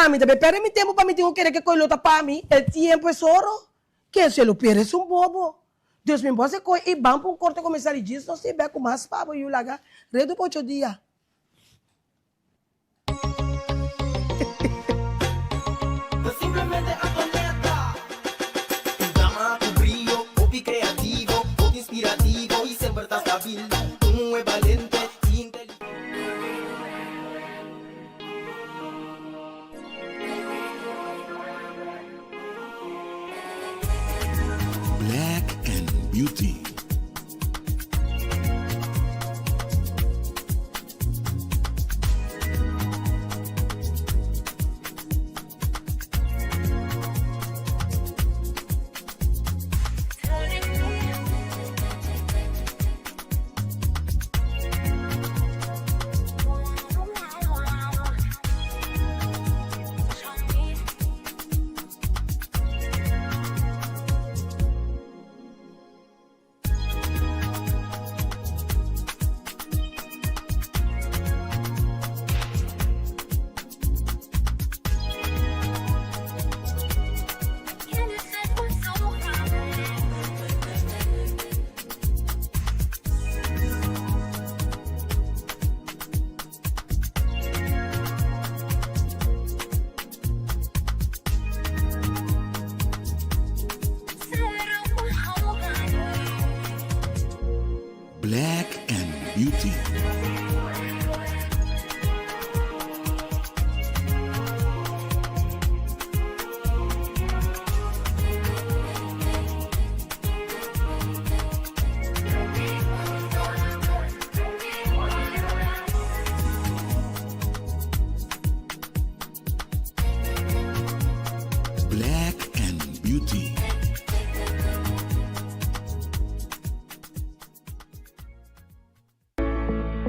mim também pera me tempo para mim tenho que querer que coisa tá para mim, o tempo é soro, que se lo perde um bobo. Deus me mostra que e bom para um corte começar a dizer, não se bem com mais pavo e o lagar, redo para 8 dias. Simplesmente a toneta. Tu drama, tu brillo, hobby creativo, hobby inspirativo y siempre estás stabil. Tú es valiente y inteligente. Black and Beauty. Black and Beauty. Black and Beauty.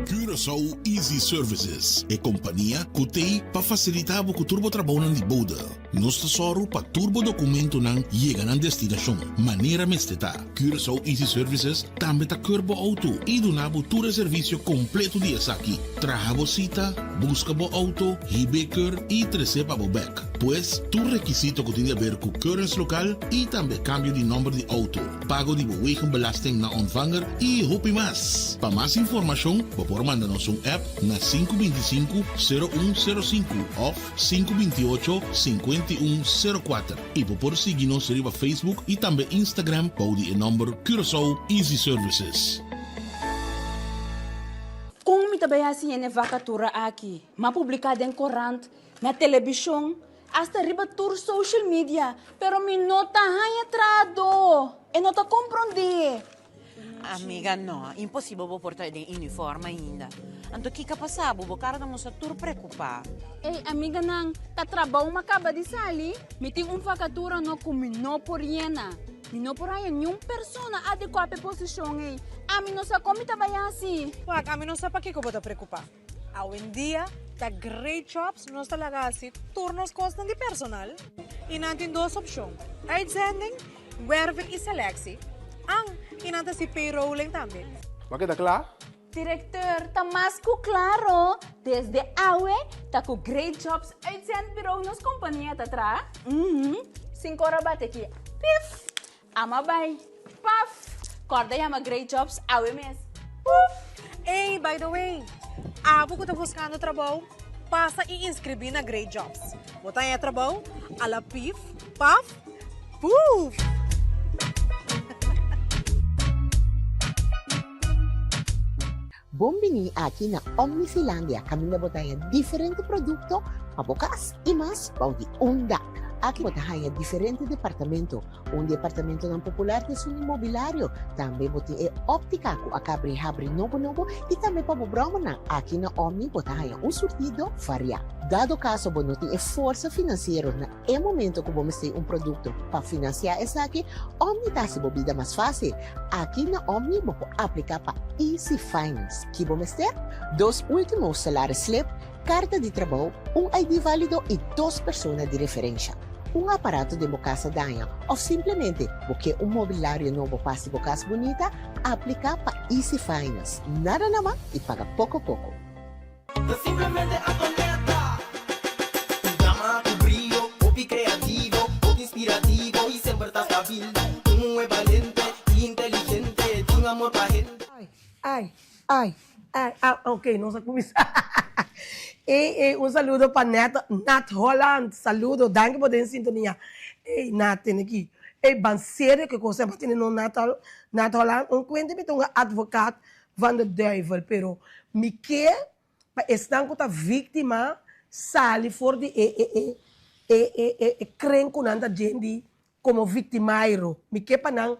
Curaçao Easy Services é companhia que tem para facilitar o turbo trabalho de boda. Nós tesoro para turbo documento não chega na destinação. Maneira mesteta. Curaçao Easy Services também está curbo auto e do nabo todo serviço completo de aqui. Traga cita, busca bo auto, hibeker e receba bo back. Pois, tu requisito que tem a ver com currency local e também cambio de número de auto. Pago de belasting na ontvanger e hopi mais. Para mais informação, por mandar-nos app na 525-0105 ou 528-5104. E por seguir-nos no Facebook e também Instagram para o número Curaçao Easy Services. Kung mitabay assim na vacatura aqui, mapublicada em corante, na televisão, hasta riba tour social media, pero mi nota hay entrado, e nota compreende. Amiga, no, impossível vou portar de uniforme ainda. Anto que passava, vou cara não se tur preocupar. Ei, amiga nang, ta trabalho macaba de sali, mi tem vacatura no kumino por yena. Não por aí nenhuma pessoa adequada à posição aí. A mim não sabe como mitabay assim. Wag, a mim não sabe para que eu vou te preocupar. Hoje em dia, tá great jobs, nós talaga assim, turnos costam de personal. E não tem duas opções. Uitzending, werven e selectie. Ang inanta si payrolling também. Bakit akla? Directeur, tamasco claro. Desde awe, taku great jobs uitzendbureau nos companhia tatra. Cinco horas bate aqui. Pif. Amabay. Paf. Corda yama great jobs awe mes. Puf. Hey, by the way, abo ko tá buscando trabalho, passa e inscrever na Great Jobs. Botar em trabalho, ala pif, paf, puf. Bombini aqui na Omnifilandia, kami na botaya diferente produto, pabukas e mas paudi unda. Aqui botaya diferente departamento. Departamento ng popular de sun imobiliário. Também boti óptica ko akabri-habri novo e também pabubrama na aqui na Omni botaya surtido varia. Dado caso bonoti força financeiro na momento que vamos ter produto para financiar essa aqui, Omni tá se bobida mais fácil. Aqui na Omni vou aplicar para Easy Finance. Que vamos ter 2 últimos salários slip, carta de trabalho, ID válido e 2 pessoas de referência. Aparato de casa danha ou simplesmente porque mobiliário novo passe casa bonita, aplica para Easy Finance. Nada naman e paga pouco. Simplemente Antonieta. Tu llama, tu brillo, popi creativo, popi inspirativo y siempre estás hábil. Tú es valiente y inteligente, tiene un amor para gente. Ok, não sei começar. Saludo para Nat Holland. Saludo, danke por den sintonia. Nat, tem aqui. Ban sério que você vai ter no Nat Holland. Cuente me um advogado van de duivel, pero me quer estar com a vítima sali for de crenco nanda gente como victimairo. Me quer para não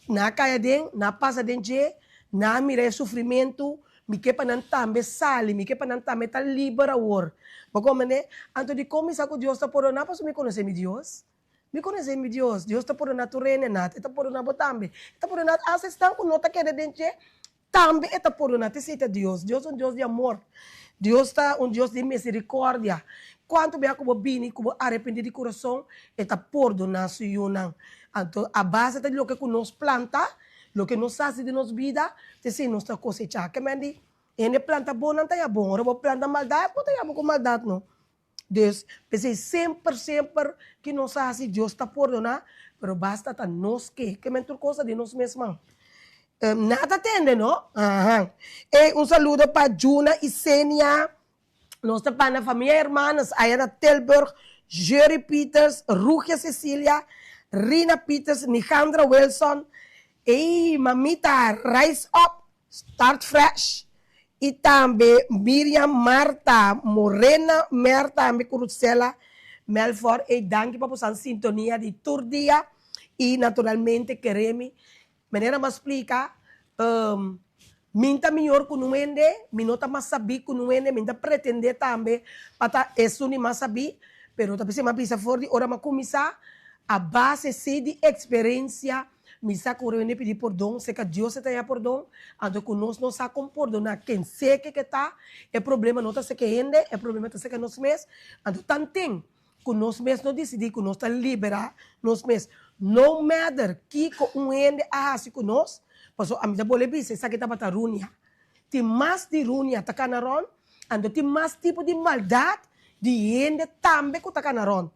na caia den, na passa den je, na mire sofrimento. Mi que pa nan tambe sali, mi que pa nan tambe ta liberador. Porque mané, anto de como saco Deus está por na, passo me conhecer mi Deus. Me conhecer mi Deus. Deus está por na tu reina nat, está por na botambe. Está por na assistan com nota que de dente, tambe está por na te cita Deus. Deus é Deus de amor. Deus está Deus de misericórdia. Quanto bem como bini, como arrependido de coração, está por na suyunang. Anto a base de lo que nos planta, lo que nos hace de nos vida, te se nos cosecha. Que mendi, planta boa não tá bom, ora planta maldade, não tá bom com maldade não. Deus, pensei sempre que nos hace Deus está por donar, pero basta tá nos que mentor coisa de nós mesmos. Nada atende, não? Saludo para Juna e Senia, nossa pana família hermanas, Ayana Telburg, Jerry Peters, Rugia Cecília, Rina Peters, Nicandra Wilson. Mamita, rise up, start fresh. E também Miriam Marta, Morena Marta, também Curuzela, Melford. E danke para a sintonia de Turdia. E naturalmente queremos, maneira mais explica, minta melhor que não ende, minota mais saber que não ende, minta pretender também, para isso não mais saber, pero também se uma pisa fora de hora mais começar, a base de experiência. Misa correndo pedir perdão, se que Deus está aí perdão, então conosco não sabe como perdonar quem sei que está, é problema não está se que rende, é problema está se que nós mesmos, então tanto que nós mesmos não decidimos que nós está liberar nós mesmos, no matter que rende a assim conosco, porque a minha bolha diz, essa que está para runia, tem mais de runia está canaron, então tem mais tipo de maldade de rende também que está canaron,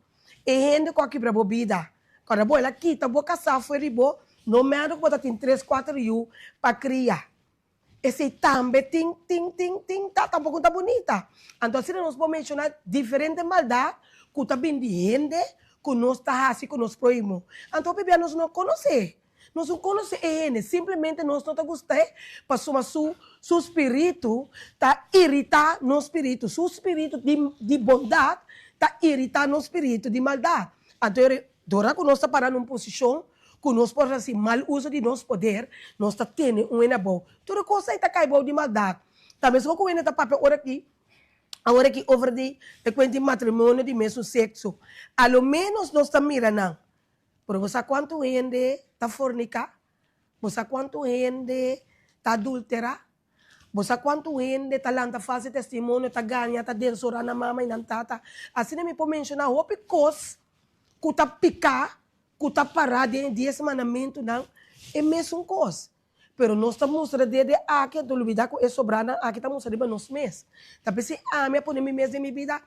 e rende com aqui para a vida, quando a bolha aqui está boa caçar foi ribo. No menos que tem 3, 4 anos para criar. Esse também tá tampouco tá bonita. Então, se nós vamos mencionar diferentes maldades, que está bem de gente, que nós está assim, que nós proímos. Então, bebê, nós não conhecemos. Nós não conhecemos, simplesmente nós não gostamos, porque seu espírito está irritado no espírito. Seu espírito de bondade está irritado no espírito de maldade. Então, agora que nós estamos parando em posição, que nós podemos fazer mal uso de nosso poder, nós está tendo bom. Toda coisa está caindo de maldade. Também se você está papel agora aqui over de matrimônio de mesmo sexo, ao menos nós está mirando. Pero você quanto gente está fornica? Você quanto gente está adultera? Você quanto gente está lá, faz testemunho, está ganha, está densorando na mama e na tata? Assim me pode mencionar, houve coisas que está picar, que está parado em 10 mandamentos, não, é mesmo coisa. Pero nós estamos de aqui, do olvidar com isso sobrana, aqui estamos de nos mês. Tapi se a minha põe mês de minha vida,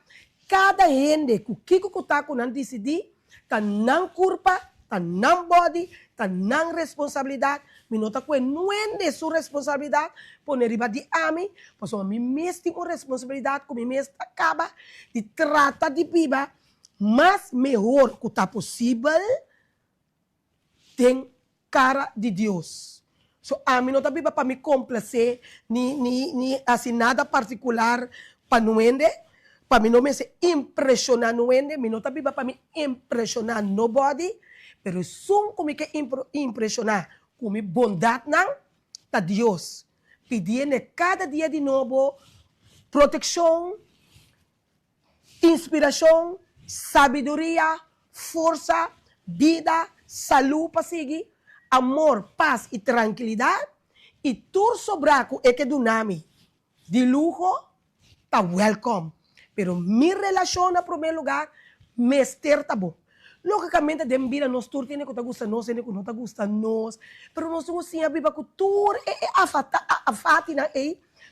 cada gente que tá com não decidir, tá não culpa, tá não body, tá não responsabilidade, me nota que não é sua responsabilidade, põe riba de ami, pois a mim mês tem uma responsabilidade, como mês acaba de tratar de viva, mas melhor que tá possível, tem cara de Deus. So, a mim não está para me complacer, nem assim nada particular para não ende, para mim não me se impressionar no ende, me não está para me impressionar nobody, pero só como que impressionar, como bondade não, tá Deus. Pedindo cada dia de novo proteção, inspiração, sabedoria, força, vida, saúde para seguir, amor, paz e tranquilidade, e tudo sobraco é que do nome de luxo, tá welcome. Pero minha relação, em primeiro lugar, me está bom. Logicamente, de vida, nós todos temos que gostar nós, temos que não gostar nós, pero nós temos que viver com tudo, afatina,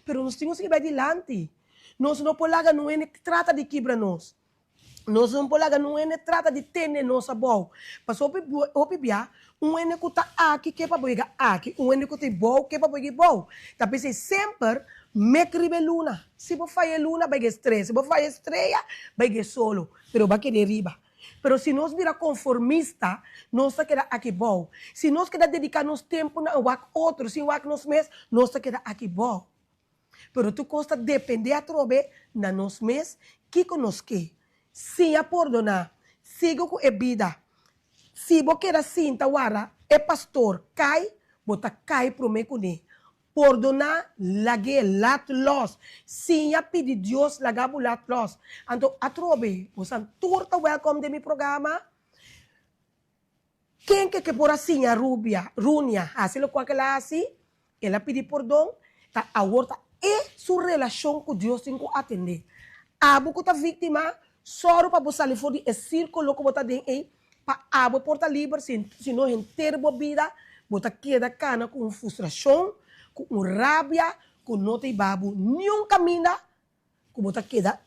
pero nós temos que ir adiante. Nós não podemos não é que trata de quebrar nós. Nós não podemos não é que trata de ter nossa boa. Mas o bibia, um é que está aqui, que é para boigar aqui, um é que está bom, que é para boigar bom. Então, pensei sempre, me escreve luna. Se você faz luna, vai estrela. Se você faz estrela, vai solo. Pero vai querer riba. Pero se nós vira conformista, nós está querer aqui bom. Se nós querer dedicar nosso tempo a outro, se o nos mês, nós está querer aqui bom. Pero tu costa depender a trobe na nos mês, que conosque. Se a perdonar, siga com a vida. Se você quer assim, tawara, é pastor, cai, bota cai pro me cune. Perdonar, lage, lat los. Se a pedir Deus, lagabo lat los. Então, a trobe, você turta welcome de meu programa. Quem que por assim, a Rúnia, assim lo qual que ela assim, ela pede perdão, tá a horta é sua relação com Deus tem que atender. A boca tá vítima, só para você ali fora de círculo que você tem aí, para a porta livre, se não inteiro a vida, você queda cana com frustração, com rabia, com nota e babo, nenhum caminho, que você queda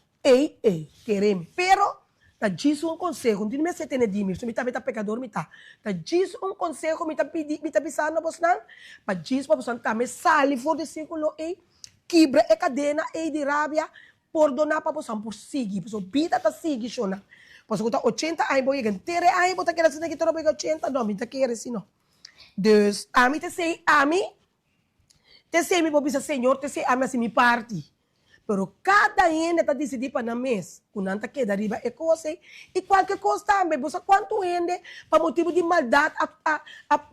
querem. Pero, tá diz conselho, não tem me setene de mim, se me tá pecador, me tá diz conselho, me tá pisando você não, para diz para você tá me sali fora de círculo aí, quebra a cadena aí de rabia, perdonar para você por seguir, porque a vida tá seguindo, chona. Porque você 80 anos, você quer ter anos, você quer assim que todo mundo 80, não, você quer assim não. Deus, a mim te sei, me vou Senhor, te sei, a mim assim, me parte. Pero cada ende está decidido para na mês, quando anda queda riba é coisa, e qualquer coisa também, você quanto ende, para motivo de maldade,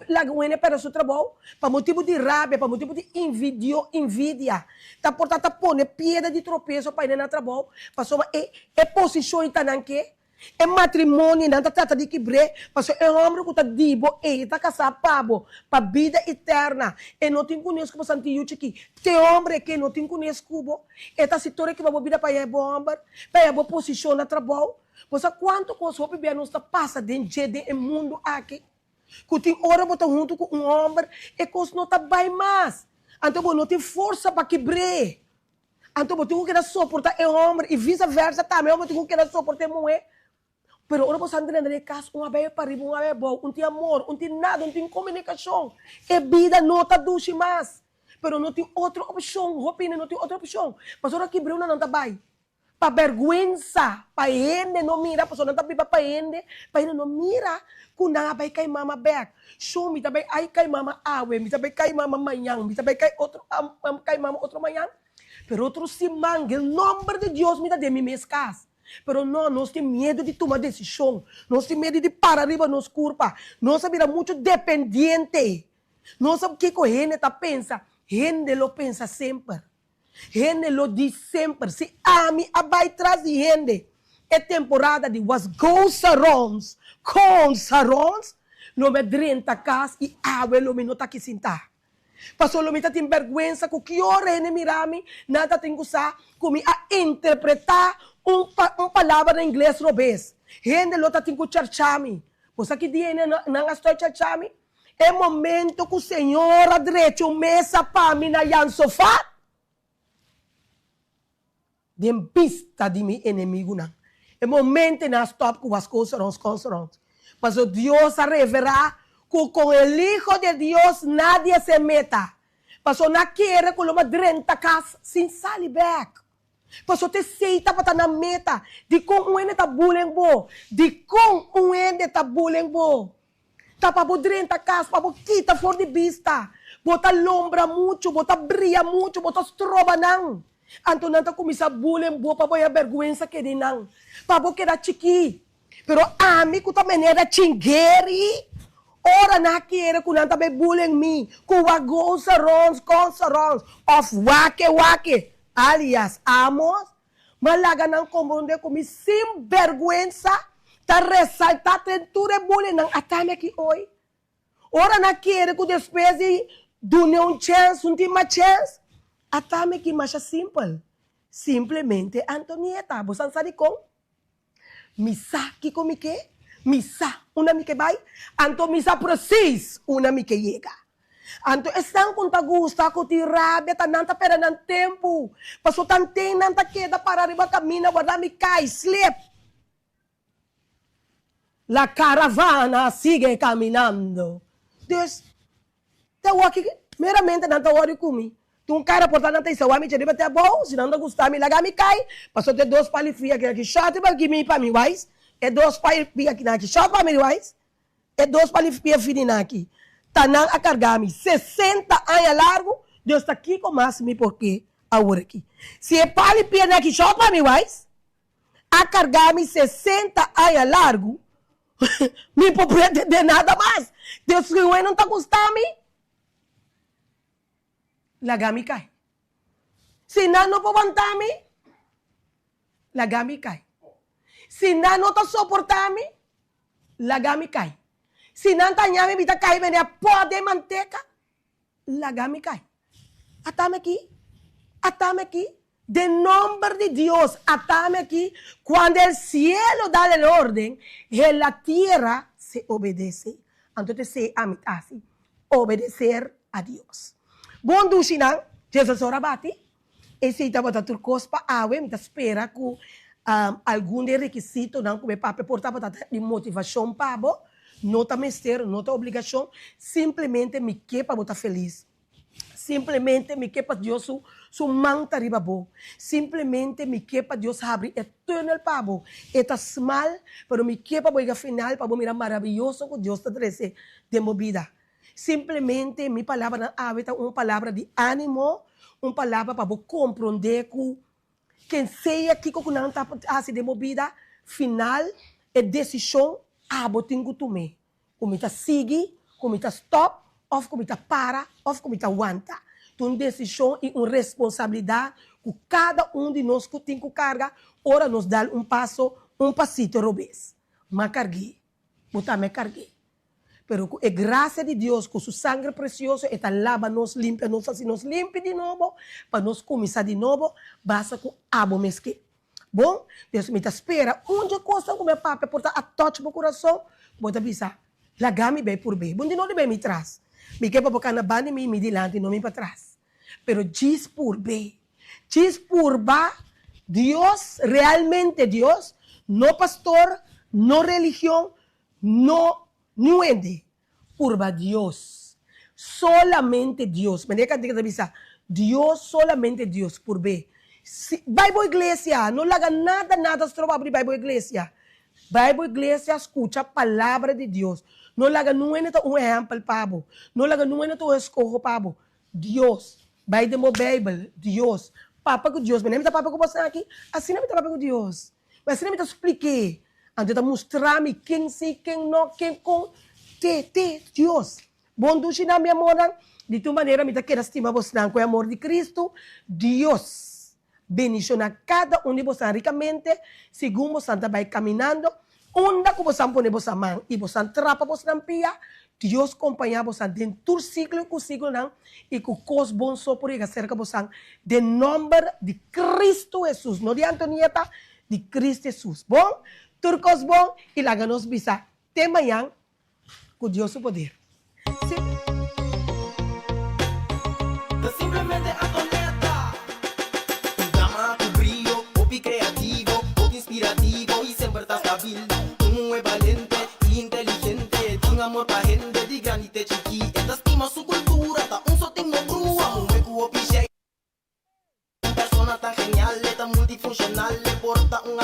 lagoene para o seu trabalho, para motivo de rabia, para motivo de invídia, tá portanto põe pedra de tropeço para ir no trabalho, para só posição e tananque, é matrimônio, não trata de quebrar, porque é um homem que está dibo, está casado para a vida eterna. E não tem conhecido como Santiago aqui. Tem homem que não tem conhecido como, esta situação que vai vir para a bomba, para a posição no trabalho. Você quanto coisa o bebê não está passa dentro do mundo aqui? Que tem hora botar junto com um homem, e coisa não está bem mais. Então, não tem força para quebrar. Então, você tem que suportar o homem, e vice-versa também, você tem que suportar a mulher. Pero ora você anda na casa, uma vez para riba, uma vez bom, tem amor, não tem nada, não tem comunicação. E vida não está doce mais. Pero não tem outra opção, opinião não tem outra opção. Mas ora que Bruna não está bem. Para vergonha, para ele não mira, para não está bem para ele não mira, com nada vai cair mama back. Show me também, aí cai mama awe, me também cai mama manhã, me também cai cai mama outro manhã. Pero outro se mangue, o nome de Deus me dá de mim mesmo casa. Pero não, nós temos medo de tomar decisão. Nós temos medo de parar arriba nos culpa. Nós sabemos muito dependente. Nós sabemos o que a gente pensa. Gente lo pensa sempre. Gente lo diz sempre. Se a mim vai atrás de gente. É temporada de was go sarons. Com sarons. Não me drenta casa e água não me nota que sentar. Passou lo mita tem vergonha com que hora ele mirame. Nada tem que usar. Como a interpretar palavra em inglês robês. Gente lota tem que charchami. Você que dia não estou charchami? É momento que o Senhor adrete uma mesa para mim na sofá. De pista de meu inimigo não. É momento na stop com as coisas consorantes. Mas o Deus a revelar que com o Hijo de Deus nadie se meta. Mas o não quer que uma 30 casa sem sair back. Mas o te seita para na meta. De com um ende tá bullying bo. De com um ende tá bullying bo. Tá para o 30 casa, para o quita fora de vista. Bota lombra muito, bota brilha muito, bota estroba não. Anto não tá começar bullying bo para a vergonha que de não. Para que era chiqui. Pero amigo também era chingueri. Ora na queira que não tá bullying me. Que o agosarons, consarons. Of wake. Aliás, amos. Malaga não compreende como sem vergonha. Tá ressaltar tentura bullying não. Atame aqui hoje. Ora na queira que depois de uma chance, uma chance. Atame aqui mais simples. Simplesmente Antonieta. Você sabe como? Misa que come que? Misa, una mi que vai. Anto misa precis, una mi que llega. Anto estão com ta gusta, com ti rabia, ta nanta pera nan tempo. Paso tante nanta queda para arriba camina, guarda mi cai, sleep. La caravana sigue caminando. Deus, te waki, meramente nanta wari kumi. Tu cara portando nanta isa wami cheriba te bom, se não gostar me laga mi cai. Paso te dos palifia que aqui shot ba give me para mi wise. É dois palifia aqui na aqui, shot para mi wise. É dois palifia fina aqui. Tanang a cargar-me 60 anos largo, Deus está aqui com mais me porque agora aqui. Se é palifia aqui shot para mi wise, a cargar-me 60 anos largo, me pode de nada mais. Deus que não está gostando lagami cai. Se não pode aguentar-me, lagami cai. Se não está suportar-me, lagami cai. Se não está nhame, me cai, me pode manteca, lagami cai. Atame aqui. De nome de Deus, atame aqui. Quando o cielo dá a ordem, e a terra se obedece. Então, se amitasse, obedecer a Deus. Bom duchinang, Jesus ora bati. E se está botando turcos para awe, me espera que algum requisito não come papo portar de motivação para bo, nota mestre, nota obrigação, simplesmente me quepa botar feliz. Simplesmente me quepa Deus su manta riba bo. Simplesmente me quepa Deus abre eternal para bo. Eta small, pero me quepa boiga final para bo mira maravilhoso que Deus te trece de movida. Simplesmente mi palavra habita uma palavra de ânimo, uma palavra para compreender que quem seja que não está assim de movida, final é decisão a botar que tomar. Como está sigue, como está stop, ou como está para, ou como está aguanta. Então, decisão e uma responsabilidade que cada de nós que tem que carga, ora nos dá um passito robês. Mas carguei, botar me carguei. Pero é graça de Deus com seu sangue precioso, está lava nos limpa, nos assim nos limpa de novo, para nós começar de novo, basta com abo mesque. Bom, Deus me espera, onde coisa com meu papo, porta a toque no coração, pode avisar, lagame bem por bem, bom de não bem me traz, me quer para bocar na banda me dilante, não me para trás. Pero diz por bem, Deus, realmente Deus, não pastor, não religião, não ende, purba Dios, solamente Dios. Me deja avisar, Dios, solamente Dios, por B. Si, Bible Iglesia, no le haga nada, se abrir Bible Iglesia. Bible Iglesia escucha a palavra de Dios. No le haga un ejemplo, pavo. No le haga un escojo, pavo. Dios, vai de Bible, Dios. Papa com Deus, mas nem me papa com você aqui. Assim não me papa com Deus. Mas assim não me expliquei. Antes de mostrar-me quem sim, quem não, quem com. Deus. Bom duche na minha amor. De tua maneira, me quero estimar você com o amor de Cristo. Deus. Beniciona cada de vocês ricamente. Segundo você vai caminhando. Onde que você põe você mão. E você trapa você na pia. Deus acompanha você dentro do ciclo não. E que os bons só por ir cerca você. De nome de Cristo Jesus. Não de Antonieta. De Cristo Jesus. Bom? Turcos bom e lá nos bisa. Tema yang com Deus o poder. Sí. Te simplemente atoneta. Tu drama, tu brillo, hobby creativo, hobby inspirativo y siempre estás stabil. Tu es valiente y inteligente, tiene amor pa' gente de grande y chiqui. Esta estima su cultura, ta un soting no grúa, un hueco opiche. Persona tan genial, tan multifuncional, le porta un